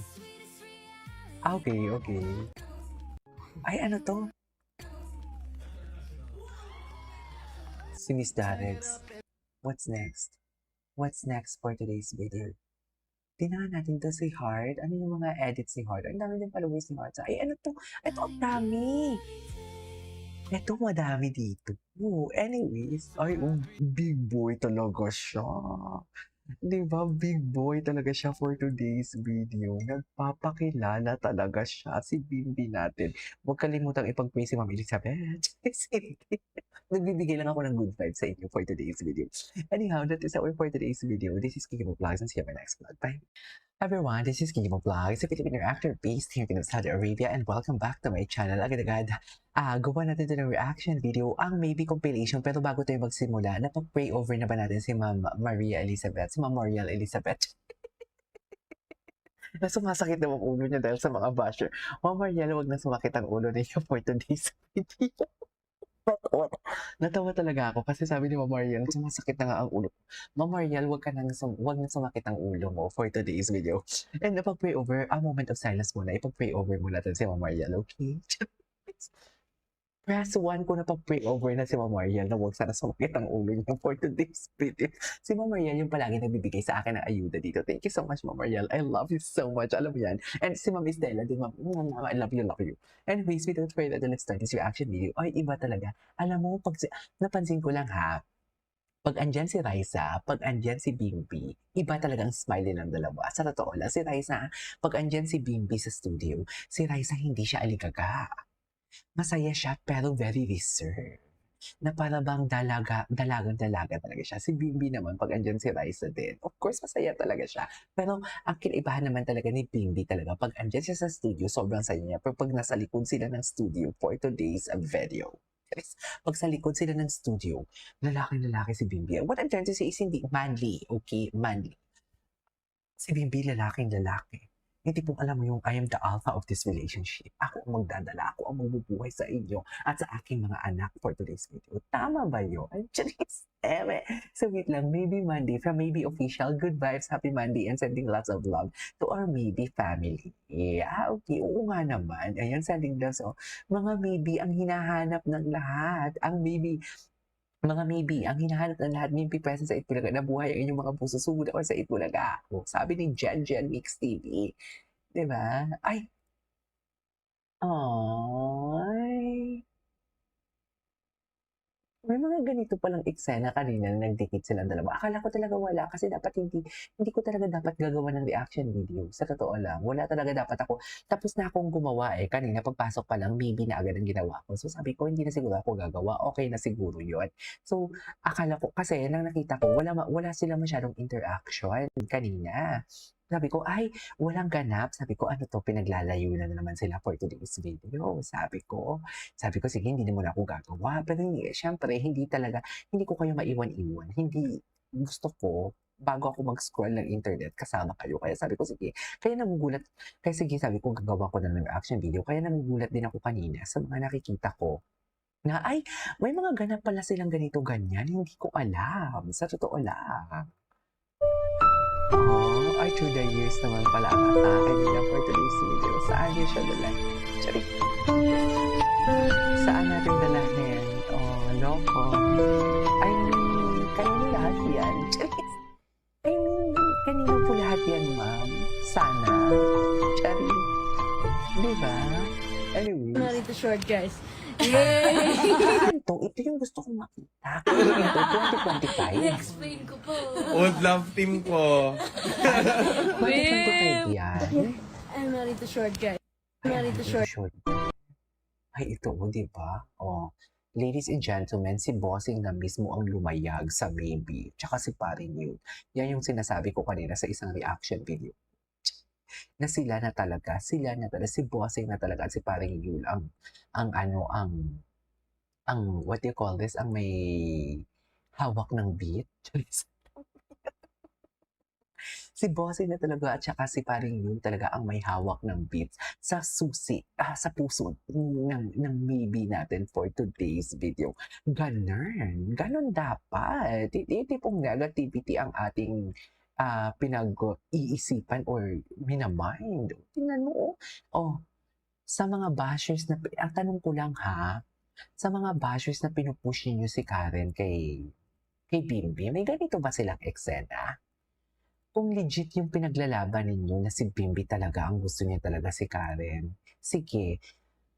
Okay, okay. Ay, ano to? Si Miss Darex. What's next? What's next for today's video? Tingnan natin to si Heart. Ano yung mga edits ni Heart? Ang dami din followers ni Heart. Ay, ano to? Ito, ang dami. Ito, madami dito. Oh, anyways, ay, big boy talaga siya. Diba, big boy talaga siya for today's video. Nagpapakilala talaga siya, si Bimby natin. Huwag kalimutang ipag-pray si Ma'am Elizabeth. Nagbibigay lang ako ng good vibes sa inyo for today's video. Anyhow, that is all for today's video. This is Kiki Mo Vlogs and see you in my next vlog. Bye! Everyone, this is Kiki Mo Vlogs, a Filipino actor based here in Saudi Arabia, and welcome back to my channel. Agad-agad, gawa natin ito ng reaction video, ang maybe compilation. Pero bago tayo magsimula, napag-pray over na ba natin si Ma'am Maria Elizabeth, si Ma'am Mariel Elizabeth? Na sumasakit na ang ulo niya dahil sa mga basher. Ma'am Mariel, wag na sumakit ang ulo niya for today's video. Natawa talaga ako kasi sabi ni Ma'am Mariel, sumasakit na nga ang ulo. Ma'am Mariel, wag na sumakit ang ulo mo for today's video. And napag-pray over, a moment of silence muna. Ipag-pray over mo natin si Ma'am Mariel, okay? Press 1 ko na pag-pray over na si Ma'am Mariel na huwag sana sumakit ang ulo niya for today's video. Si Ma'am Mariel yung palagi nagbibigay sa akin ng ayuda dito. Thank you so much, Ma'am Mariel. I love you so much. Alam mo yan. And si Ma'am Estela din, Ma'am, I love you, love you. Anyways, without further ado, let's start this reaction video. Ay, iba talaga. Alam mo, napansin ko lang ha, pag andyan si Ryzza, pag andyan si Bimby, iba talagang smiley ng dalawa. Sa totoo lang, si Ryzza, pag andyan si Bimby sa studio, si Ryzza hindi siya aligaga. Masaya siya pero very reserved. Na para bang dalagang talaga siya. Si Bimby naman, pag andyan si Ryzza din, of course, masaya talaga siya. Pero ang kinaibahan naman talaga ni Bimby talaga, pag andyan siya sa studio, sobrang saya niya. Pero pag nasa likod sila ng studio for today's video, pag sa likod sila ng studio, lalaki si Bimby. What I'm trying to say is hindi manly, okay? Manly. Si Bimby, lalaki. Hindi pong alam mo yung I am the alpha of this relationship. Ako ang magdadala, ako ang magbubuhay sa inyo at sa aking mga anak for today's video. Tama ba yun? Just, so wait lang, maybe Monday from MaeBy Official. Good vibes, happy Monday and sending lots of love to our MaeBy family. Yeah, okay, oo nga naman. Ayan, sending lots of mga MaeBy ang hinahanap ng lahat. Ang MaeBy, mga MaeBy, ang hinahanap ng lahat, MaeBy present sa Itbulaga, na buhay ang inyong mga puso, sugod ako sa Itbulaga. O, sabi ni Jen Mix TV. Diba? Ay! Ay! May mga ganito palang eksena kanina na nagdikit silang dalawa. Akala ko talaga wala kasi dapat hindi ko talaga dapat gagawa ng reaction video. Sa totoo lang, wala talaga dapat ako. Tapos na akong gumawa eh. Kanina pagpasok pa lang, maybe na agad ang ginawa ko. So sabi ko, hindi na siguro ako gagawa. Okay na siguro yun. So, akala ko, kasi nang nakita ko, wala sila masyadong interaction kanina. Sabi ko, ay, walang ganap. Sabi ko, ano to, pinaglalayo na naman sila for today's video. Sabi ko, sige, hindi na muna ako gagawa. Pero syempre, hindi ko kayo maiwan-iwan. Hindi, gusto ko, bago ako mag-scroll ng internet, kasama kayo. Kaya sabi ko, sige, sabi ko, gagawa ko na ng reaction video. Kaya nagugulat din ako kanina sa mga nakikita ko na, ay, may mga ganap pala silang ganito, ganyan. Hindi ko alam. Sa totoo lang. Oh, ay, through the years naman pala ang atake nila for today's video. Saan niyo siya dalahin? Charik. Saan natin dalahin? Oh, loko. I mean, kanino lahat yan? Charik. I mean, kanino po lahat yan, ma'am? Sana. Charik. Diba? Anyways. Narito short, guys. Ito yung gusto kong makita. Ito, 2025. Explain ko po. Old love team ko. 2025 yan. I'm narito short, guys. Narito short. Ay, ito, di ba? Oh. Ladies and gentlemen, si Bossing na mismo ang lumayag sa MaeBy. Tsaka si Paring Yun. Yan yung sinasabi ko kanina sa isang reaction video. Na sila na talaga, si Bossing na talaga at si Paring Yun ang what do you call this, ang may hawak ng beat. Si Bossy na talaga at saka si paring yun talaga ang may hawak ng beats sa susi, sa puso ng maybe natin for today's video. Ganon dapat. Hindi tipong negativity ang ating pinag-iisipan or minamind. Tingnan mo, sa mga bashers na, ang tanong ko lang ha, sa mga bashers na pinupush niyo si Karen kay Bimby, may ganito ba silang eksena? Kung legit yung pinaglalaban ninyo na si Bimby talaga ang gusto niya talaga si Karen, sige,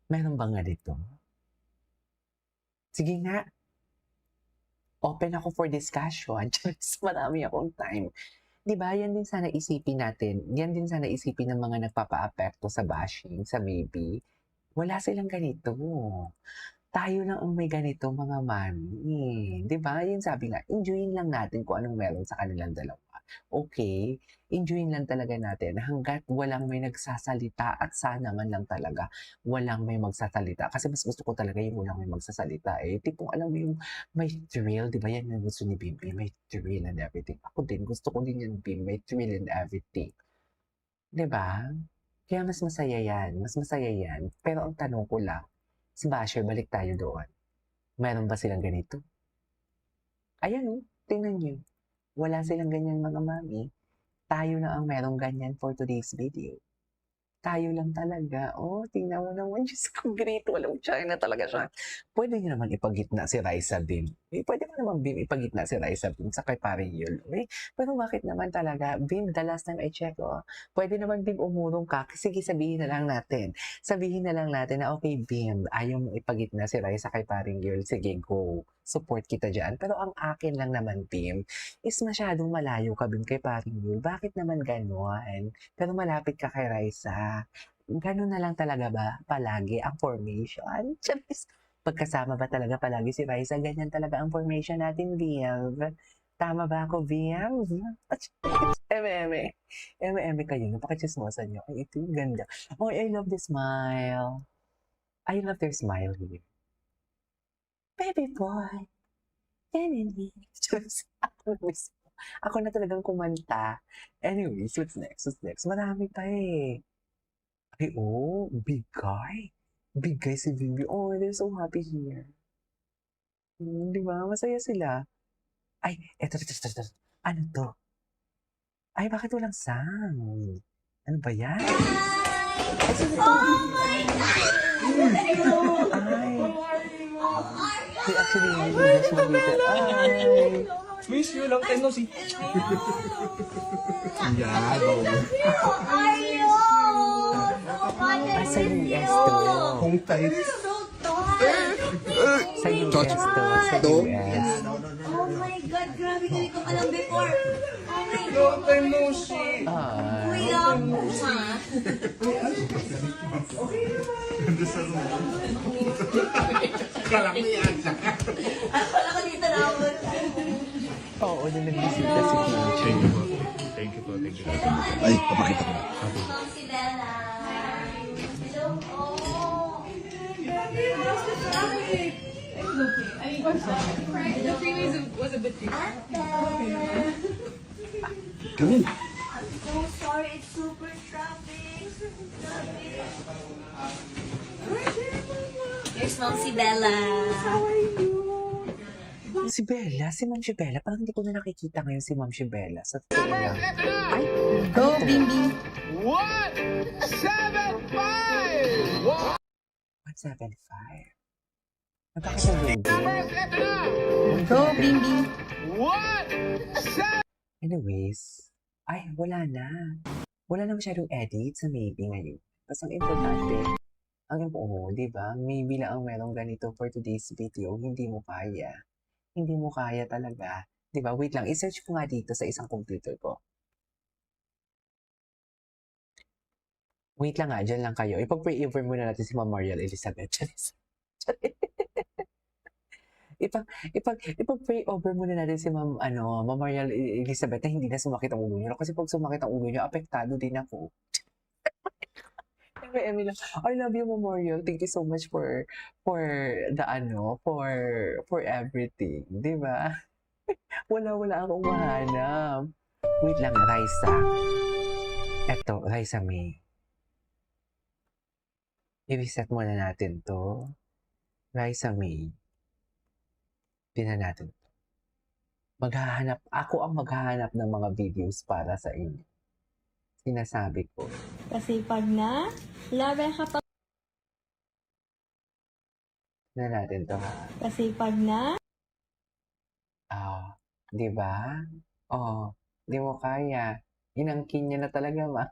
meron bang ganito? Sige nga, open ako for discussion. Marami akong time. Diba, yan din sana isipin natin. Yan din sana isipin ng mga nagpapa-apekto sa bashing, sa maybe. Wala silang ganito. Tayo lang ang may ganito, mga mami. Diba? Yun sabi nga, enjoyin lang natin kung anong meron sa kanilang dalawa. Okay? Enjoyin lang talaga natin hanggat walang may nagsasalita at sana man lang talaga walang may magsasalita. Kasi mas gusto ko talaga yung walang may magsasalita eh. Tipong alam mo yung may thrill, di ba? Yan yung gusto ni Bimby, may thrill and everything. Ako din, gusto ko din yung Bimby, may thrill and everything. Di ba? Kaya mas masaya yan. Mas masaya yan. Pero ang tanong ko lang, si Basher, balik tayo doon. Meron ba silang ganito? Ayan, tingnan nyo. Wala silang ganyan mga mami. Tayo na ang merong ganyan for today's video. Tayo lang talaga. Tingnan mo naman. Diyos ko, grito. Alam mo, China talaga siya. Pwede nyo naman ipagitna si Ryzza Bim. Pwede mo naman Bim ipagitna si Ryzza Bim sa kay paring yun. Pero bakit naman talaga? Bim, the last time I check, pwede naman Bim umurong ka. Sige, sabihin na lang natin. Sabihin na lang natin na, okay, Bim, ayaw mo ipagitna si Ryzza kay paring girl. Sige, go. Support kita dyan. Pero ang akin lang naman, Bim, is masyadong malayo ka, Bim, kay paring girl. Bakit naman ganon? Pero malapit ka kay Ryzza. Ganun na lang talaga ba palagi ang formation? Pagkasama ba talaga palagi si Ryzza? Ganyan talaga ang formation natin, Viv. Tama ba ako, Viv? M.M.E. M.M.E. kayo. Napakachismosa niyo. Ay, ito yung ganda. Oh, I love the smile. I love their smile here. Baby boy. Ako na talagang kumanta. Anyways, what's next? Marami pa eh. Ay, big guy. Big guy si Bimby. Oh, they're so happy here. Di ba? Masaya sila. Ay, eto. Ano to? Ay, bakit walang sound? Ano ba yan? Ay, sino to? Oh my God! Ay. They actually really just dito. Ay. Miss you, long time no see. Sa US to. Hong tight. Sa US to. Sa US. Oh my God, grabe ka dito ka lang before. Oh my God. Long time no see. Kuya mo, ha? Kala ko yan. Akala ko dito na ako. Oo, nung nagbisita si Kim. Thank you po. Ay, papakita ko. Si Bella. Hello po. Come in. I'm so sorry, it's super traffic. Here's Mom si Bella. Si Bella? Si Ma'am si Bella? Parang hindi ko na nakikita ngayon si Ma'am si Bella. Sa totoo lang. Ay, Go, Bimby. 175. Napakasabing din. Go, Bimby. Anyways, ay, wala na. Wala na masyadong edit sa maybe ngayon. Tapos ang importante, di ba? Maybe lang ang merong ganito for today's video. Hindi mo kaya. Hindi mo kaya talaga. Di ba? Wait lang, i-search ko nga dito sa isang computer ko. Wait lang nga, dyan lang kayo. Ipag-pray-over muna natin si Ma'am Mariel Elizabeth. Ipag-pray over muna natin si Ma'am Mariel Elizabeth na hindi na sumakit ang ulo niya. Kasi pag sumakit ang ulo niya, apektado din ako. Emily, I love you, Memorial. Thank you so much for the for everything, 'di ba? Wala akong mahanap. Wait lang, Ryzza. Eto, Ryzza Mae. I-reset muna natin to. Ryzza Mae. Tingnan natin. Ako ang maghahanap ng mga videos para sa inyo. Sinasabi ko. Kasi pag na, laban ka pa. Tingnan natin to ha. Kasi pag na, Di ba? Di mo kaya. Inangkin niya na talaga, ma.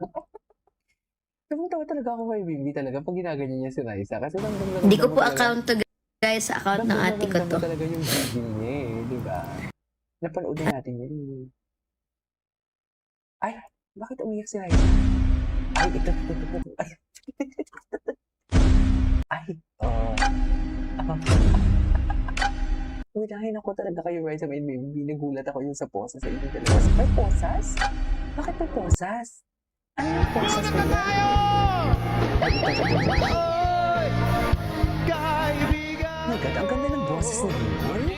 Namutawa talaga ako kay Bimby talaga pag ginaganyan niya si Ryzza. Kasi Hindi ko po account to guys sa account ng ate ko to. talaga yung video niya eh, di ba? Napanood na natin yun. Ay, bakit umiyak si Ryzza? Ay, ito. Ay. Ay, Wilahin ako talaga kayo, Ryzza Mae and Bimby. Nagulat ako yung sa posas sa inyo talaga. May posas? Bakit may posas? Ano yung posas ko na? Oh my God, ang ganda ng boses ni Bimby.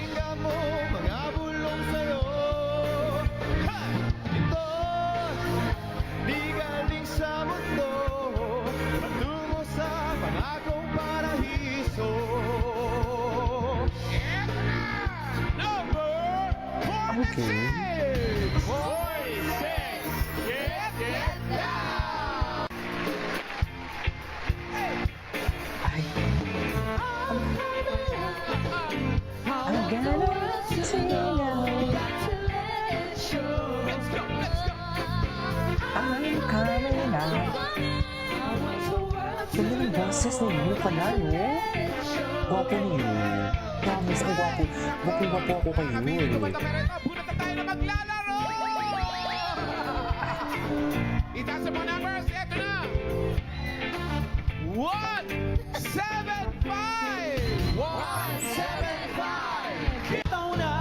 Okay. Ay. Ang gano'n sigaw. Ang kanila. Ganda ng boses ni Bimby pala, no? Gwapo niyo. Promise, ang gwapo. Gwapo ako kayo. Itaas mo numbers, eto na! 175! 175! Ito na!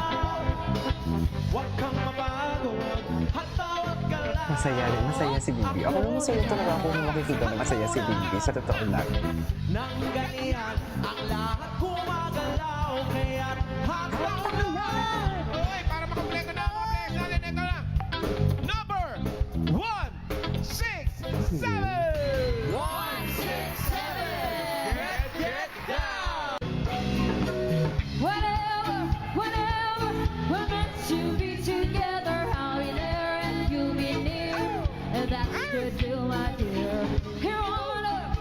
Huwag kang mapagod at tawag ka lang. Masaya si Bimby. Ako naman masaya talaga ako nung makikita na masaya si Bimby. Sa totoo lang. Nang ganyan, ang lahat gumagalaw, kaya't haglang na! Uy, para makakumpleto na ako, please. Natin, ito na! Number 167! 167! Get down! whenever we're meant to be together, I'll be there and you'll be near. And that's the deal, my dear. Here on earth,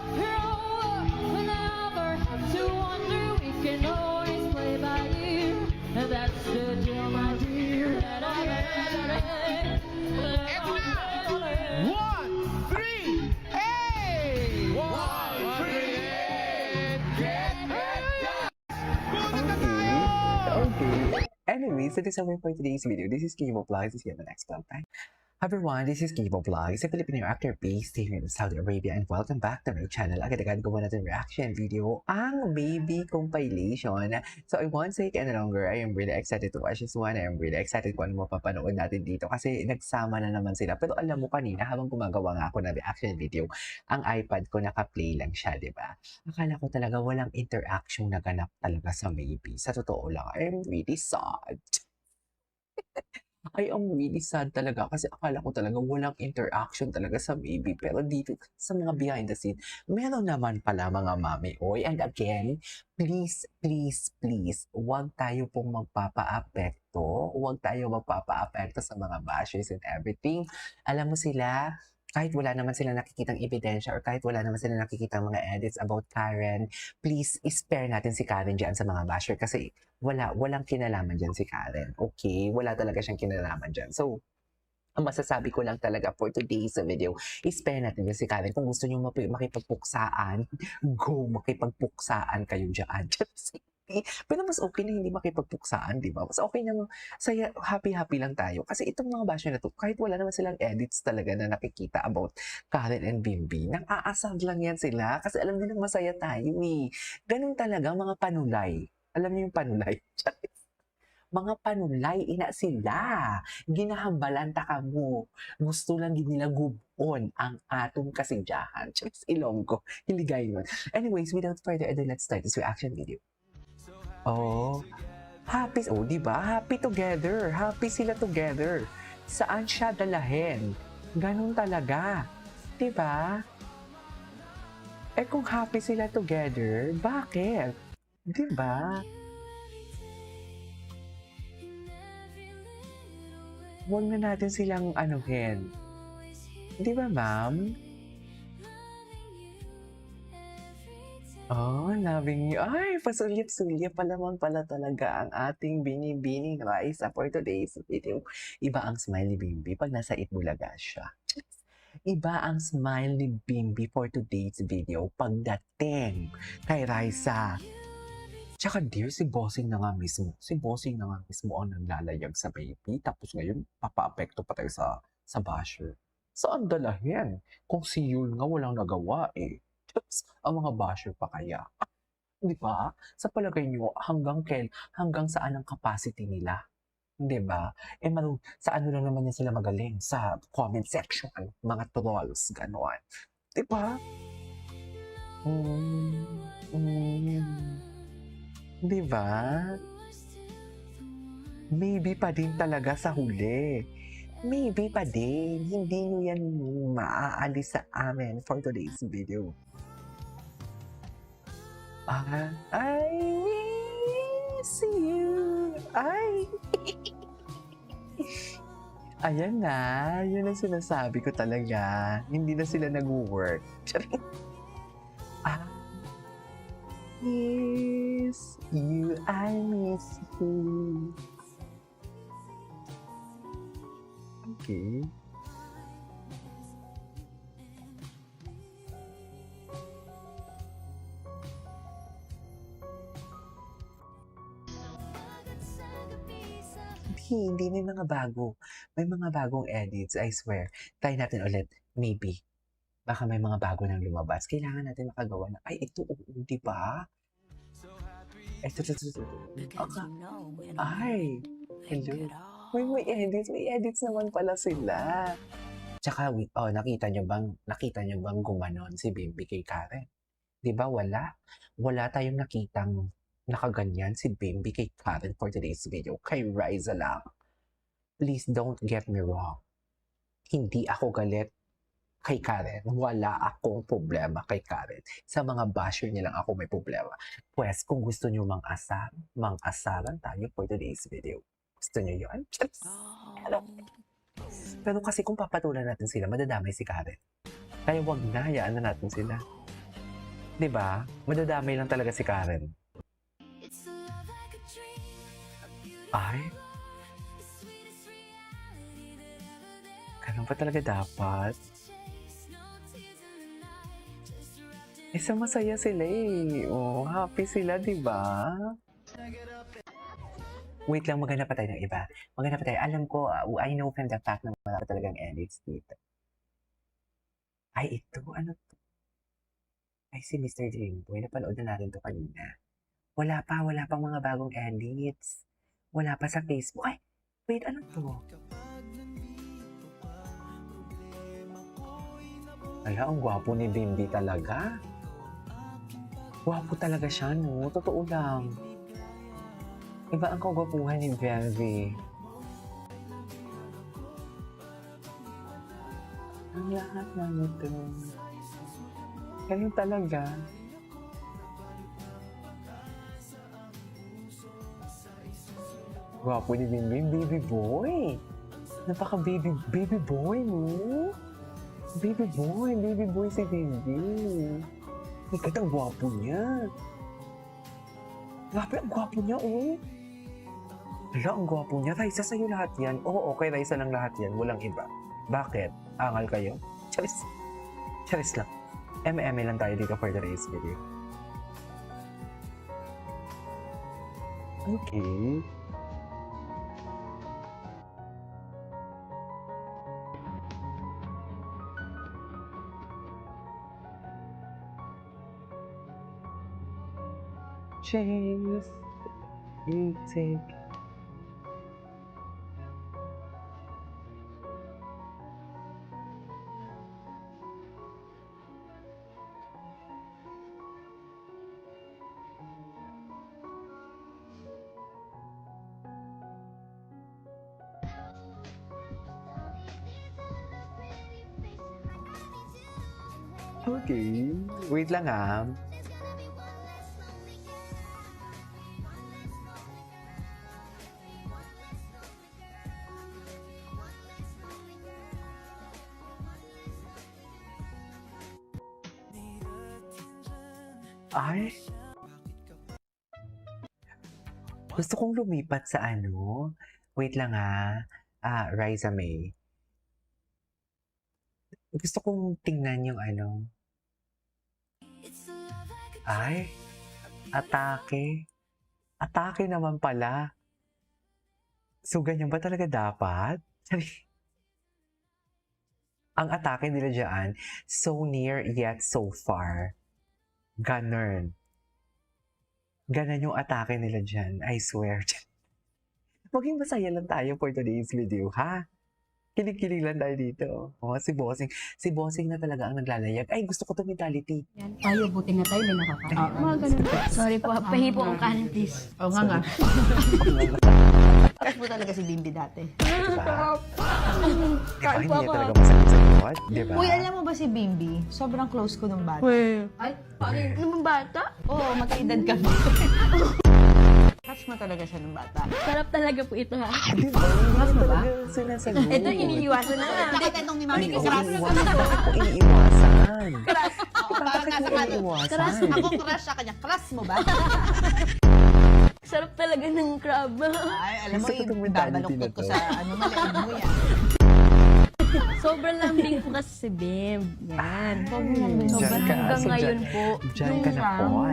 we never have to wonder. We can always play by ear. And that's the deal, my dear. One, three, eight! One, three, eight! Get down! Buta na tayo! Okay. Anyways, that is all for today's video. This is Kibo Vlogs. See you in the next vlog. Bye. Hi everyone, this is Kibo Vlogs, a Filipino actor based here in Saudi Arabia, and welcome back to my channel. Agad-agad gawa natin reaction video, ang MaeBy compilation. So I won't say it any longer. I am really excited to watch this one. I am really excited kung ano mapapanood natin dito kasi nagsama na naman sila. Pero alam mo kanina, habang gumagawa nga ako ng reaction video, ang iPad ko naka-play lang siya, di ba? Akala ko talaga walang interaction na ganap talaga sa MaeBy. Sa totoo lang, I'm really sad. I am really sad talaga kasi akala ko talaga walang interaction talaga sa MaeBy. Pero dito sa mga behind the scene, meron naman pala mga mami. Oy, and again, please, huwag tayo pong magpapa-apekto. Huwag tayo magpapa-apekto sa mga bashers and everything. Alam mo sila, kahit wala naman sila nakikitang ebidensya or kahit wala naman sila nakikitang mga edits about Karen, please, spare natin si Karen dyan sa mga basher kasi walang kinalaman dyan si Karen. Okay? Wala talaga siyang kinalaman dyan. So, ang masasabi ko lang talaga for today's video, spare natin dyan si Karen. Kung gusto nyo makipagpuksaan, go makipagpuksaan kayo dyan. Pero mas okay na hindi makipagpuksaan, di ba? Mas okay na saya, happy lang tayo. Kasi itong mga basher na to, kahit wala naman silang edits talaga na nakikita about Karen and Bimby, nang aasag lang yan sila. Kasi alam nilang masaya tayo eh. Ganun talaga mga panulay. Alam niyo yung panulay? Mga panulay, ina sila. Ginahambalan ta ka mo. Gusto lang nila gubon ang atong kasidyahan. Just ilonggo. Hiligay mo. Anyways, without further ado, let's start this reaction video. Oh, happy, oh, di ba? Happy together. Happy sila together. saan siya dalahin. Ganun talaga. Diba? Eh kung happy sila together, bakit? Diba? Huwag na natin silang anuhin. Diba, ma'am? Oh, loving you. Ay, pasulyap-sulyap pa naman pala talaga ang ating binibining Ryzza for today's video. Iba ang smile ni Bimby pag nasa Itbulaga siya. Iba ang smile ni Bimby for today's video pagdating kay Ryzza. Tsaka dear, si Bossing na nga mismo. Si Bossing na nga mismo ang naglalayag sa baby. Tapos ngayon, papa-apekto pa tayo sa basher. Saan dalahin? Kung si Yul nga walang nagawa eh. Ang mga basher pa kaya. Di ba? Sa palagay nyo, hanggang saan ang capacity nila? Di ba? Eh, sa ano lang naman yan sila magaling? Sa comment section. Mga trolls, gano'n. Di ba? Di ba? Maybe pa din talaga sa huli. Maybe pa din. Hindi nyo yan maaalis sa amin for today's video. I miss you. Ay. Ayan na. Yun ang sinasabi ko talaga. Hindi na sila nag-work. I miss you. I miss you. Okay. Hindi, may mga bago. May mga bagong edits, I swear. Try natin ulit, maybe. Baka may mga bago nang lumabas. Kailangan natin makagawa na, ay, ito, di ba? Ito. Ay, hello. May edits naman pala sila. Tsaka, nakita nyo bang gumanon si Bimby kay Karen? Di ba, wala? Wala tayong nakitang nakaganyan si Bimby kay Karen for today's video. Kay Ryzza lang. Please don't get me wrong. Hindi ako galit kay Karen. Wala akong problema kay Karen. Sa mga basher niya lang ako may problema. Pues, kung gusto nyo mang-asaran tayo for today's video. Gusto nyo yun? Hello. Pero kasi kung papatulan natin sila, madadamay si Karen. Kaya wag na, hayaan na natin sila. Diba? Madadamay lang talaga si Karen. Ay. Ganun pa talaga dapat. Isa masaya sila eh. Oh, happy sila, diba? Wait lang, maghanap pa tayo ng iba. Maghanap pa tayo. Alam ko, I know from the fact na wala pa talagang edits dito. Ay, ito. Ano to? Ay, si Mr. Dreamboy. Napanood na natin to kanina. Wala pang mga bagong edits. Wala pa sa Facebook. Ay, wait, ano to? Ala, ang gwapo ni Bimby talaga. Gwapo talaga siya, no? Totoo lang. Iba ang kagwapuhan ni Bimby. Ang lahat na nito. Ganun talaga. Gwapo ni Bimby, baby boy. Napaka baby boy, no? Baby boy si Bimby. Ikat ang gwapo niya. Grabe, ang gwapo niya, oh. Hala, ang gwapo niya. Ryzza, sa'yo lahat yan. Oo, okay, Ryzza lang lahat yan. Walang iba. Bakit? Angal kayo? Charis lang. MM lang tayo dito for today's video. Okay. Chase, you take. Okay. Wait lang ah. Ay. Gusto kong lumipat sa ano. Wait lang ah. Ryzza Mae. Gusto kong tingnan yung ano. Ay. Atake. Atake naman pala. So, ganyan ba talaga dapat? Ang atake nila dyan, so near yet so far. Ganun. Ganon yung atake nila dyan. I swear. Maging masaya lang tayo for today's video, ha? Kilig-kilig lang tayo dito. Oh, si Bossing. Si Bossing na talaga ang naglalayag. Ay, gusto ko to mentality. Yan. Tayo, buti na tayo, may nakakain. Mga ganun. Sorry po, pahi po ang kanin, please. Oo nga. Crush mo talaga si Bimby dati. Diba? Diba? Hindi niya talaga masakit-sakot. Diba? Uy, alam mo ba si Bimby? Sobrang close ko nung bata. Ay, paano yung bata? Oo, magkaedad kami. Crush mo talaga siya nung bata. Sarap talaga po ito, ha? Diba? Hindi mo ba? Sinasagot. Ito, iniiwasan na. Bakit itong ni Mami Ay, kasi oo, crush mo? iniiwasan. Oo, parang nasa Iniiwasan. Ako crush sa kanya. Crush mo ba? Sarap talaga ng crab. Ay, alam mo, Gusto ko itong mentality na babaluktot ko to. sa maliit mo yan. Sobrang lambing po kasi si Bim. Yan. Sobrang Diyan ka. hanggang So, ngayon po. Diyan ka na, Paul.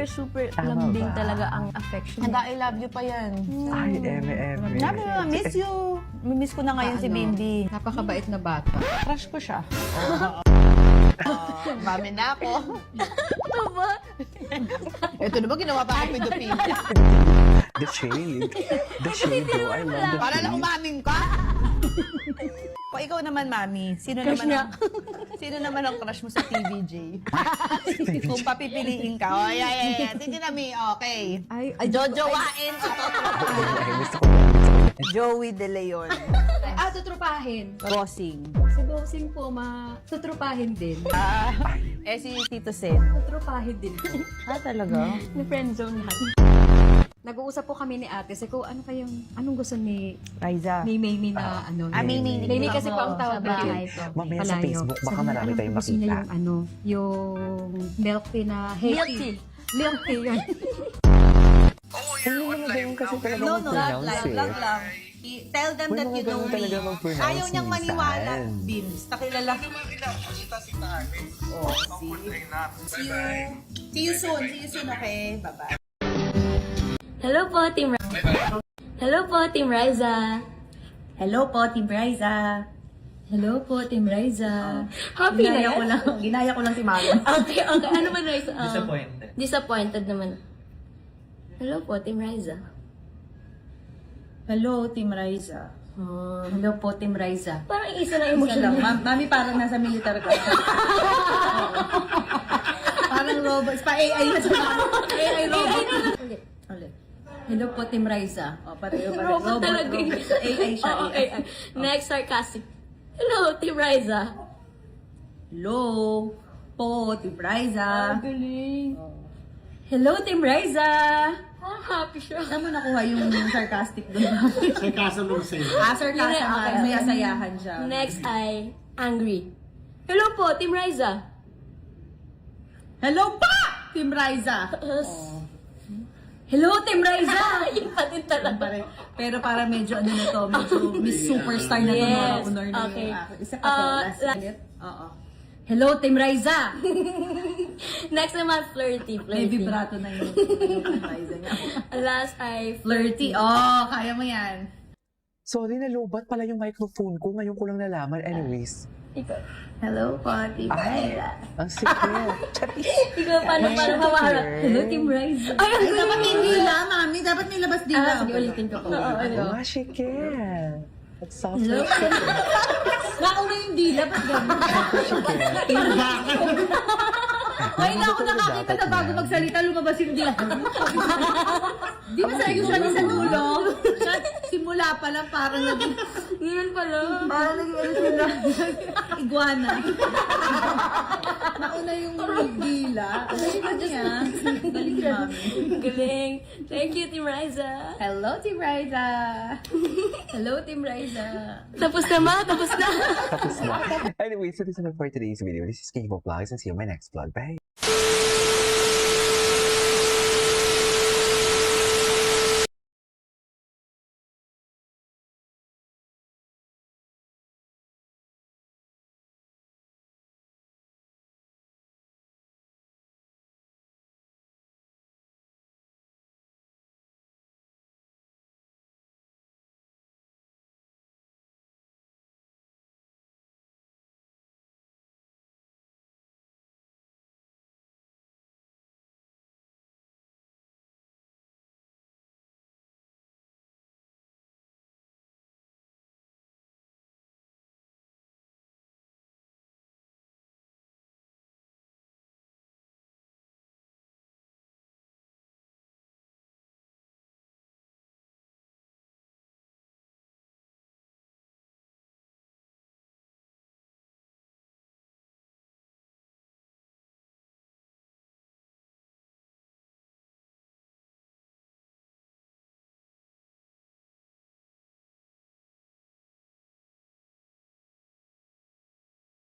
Super Tama lambing ba? talaga ang affection. Handa, I love you pa yan. Ay, eme. Sabi mo, miss you. Miss ko na ngayon si Bimby. Napakabait na bata. Crush ko siya. Mami na ako. Ito ba? Ito na ba ginawa pa ako pindupi? The shade. The shade, though. I love the Para lang shade. umamin ka. O ikaw naman, Mami. Sino naman ang crush mo sa TVJ? Kung papipiliin ka. Oh, yeah. Sige na, Mi. Okay. Ay, Jojowain. Ay, gusto ko. Joey De Leon. tutrupahin. Bossing. Si Bossing po, tutrupahin din. Si Tito Sen. Tutrupahin din po. Talaga? Na-friendzone lahat. Nag-uusap po kami ni ate. Sabi ko, anong gusto ni Ryzza. Maymay na ano? Maymay. Maymay kasi po ang tawag sa bahay dito. ko. Mamaya sa Palayo. Facebook, baka Sabi niya, marami tayong gusto niya makita. yung milk tea na Milk tea. Milk tea yan. Hindi mo na ganyan kasi talaga No, mag-pronounce vlog eh. lang. Tell them Uy, that mga you know ganun me. talaga mag-pronounce Ayaw niyang maniwala, minsan. Bims. Nakilala ko. See you soon. See you soon, okay? Bye-bye. Hello po, Team Ryzza. Hello po, Team Ryzza. Hello po, Team Ryzza. Hello po, Team Ryzza. Happy na yan? Ginaya ko lang si Mami. Okay. Ano man, Ryzza? Disappointed. Disappointed naman. Hello po, Team Ryzza. Hello, Team Ryzza. Hello po, Team Ryzza. Parang isa na Isa emotion lang. niya. Mami parang nasa military ka. Parang robots. Pa-AI na siya. AI robot. Ulit. Hello po, Team Ryzza. Pareho. Robot talaga yun. AI siya. Oo, okay. Next, sarcastic. Hello, Team Ryzza. Hello po, Team Ryzza. Galing. Hello, Team Ryzza. Happy siya. Saan mo nakuha yung sarcastic doon? Sarcasm lang sa'yo. Sarcasm. Okay. May asayahan siya. Next ay angry. Hello po, Team Ryzza. Hello pa, Team Ryzza. Hello, Team Ryzza. Yun pa din talaga. Pero para medyo ano na to, medyo Miss Superstar na to. Yes. Honor na Okay. Isa pa to. Last la- ulit. Oo. Hello, Team Ryzza. Next naman, flirty. May vibrato na yung Team Ryzza niya. Last ay Flirty. Oh, kaya mo yan. Sorry, nalobat pala yung microphone ko. Ngayon ko lang nalaman. Anyways. Hello po, Team Ryzza. Ang secret. Ikaw paano hawaharap? Hello, Team Ryzza. Ay, ang galing. Dapat may dila, mami. Dapat may labas dila. Sige, ulitin ko po. Ah, secret. That's soft. Nauna yung dila, ba't gano'n? Ngayon na ako nakakita na bago magsalita, lumabas yung dila. Di ba sa yung sa dulo? Simula pa lang parang naging... Ganyan pala. Parang naging ano sila. Iguana. Nauna yung dila. Galing niya. Galing mami. Galing. Thank you, Team Ryzza. Hello, Team Ryzza. Hello, Team Ryzza. Tapos na ma, tapos na. Tapos na. Anyway, so this is it for today's video. This is King Vlogs and see you in my next vlog. Bye!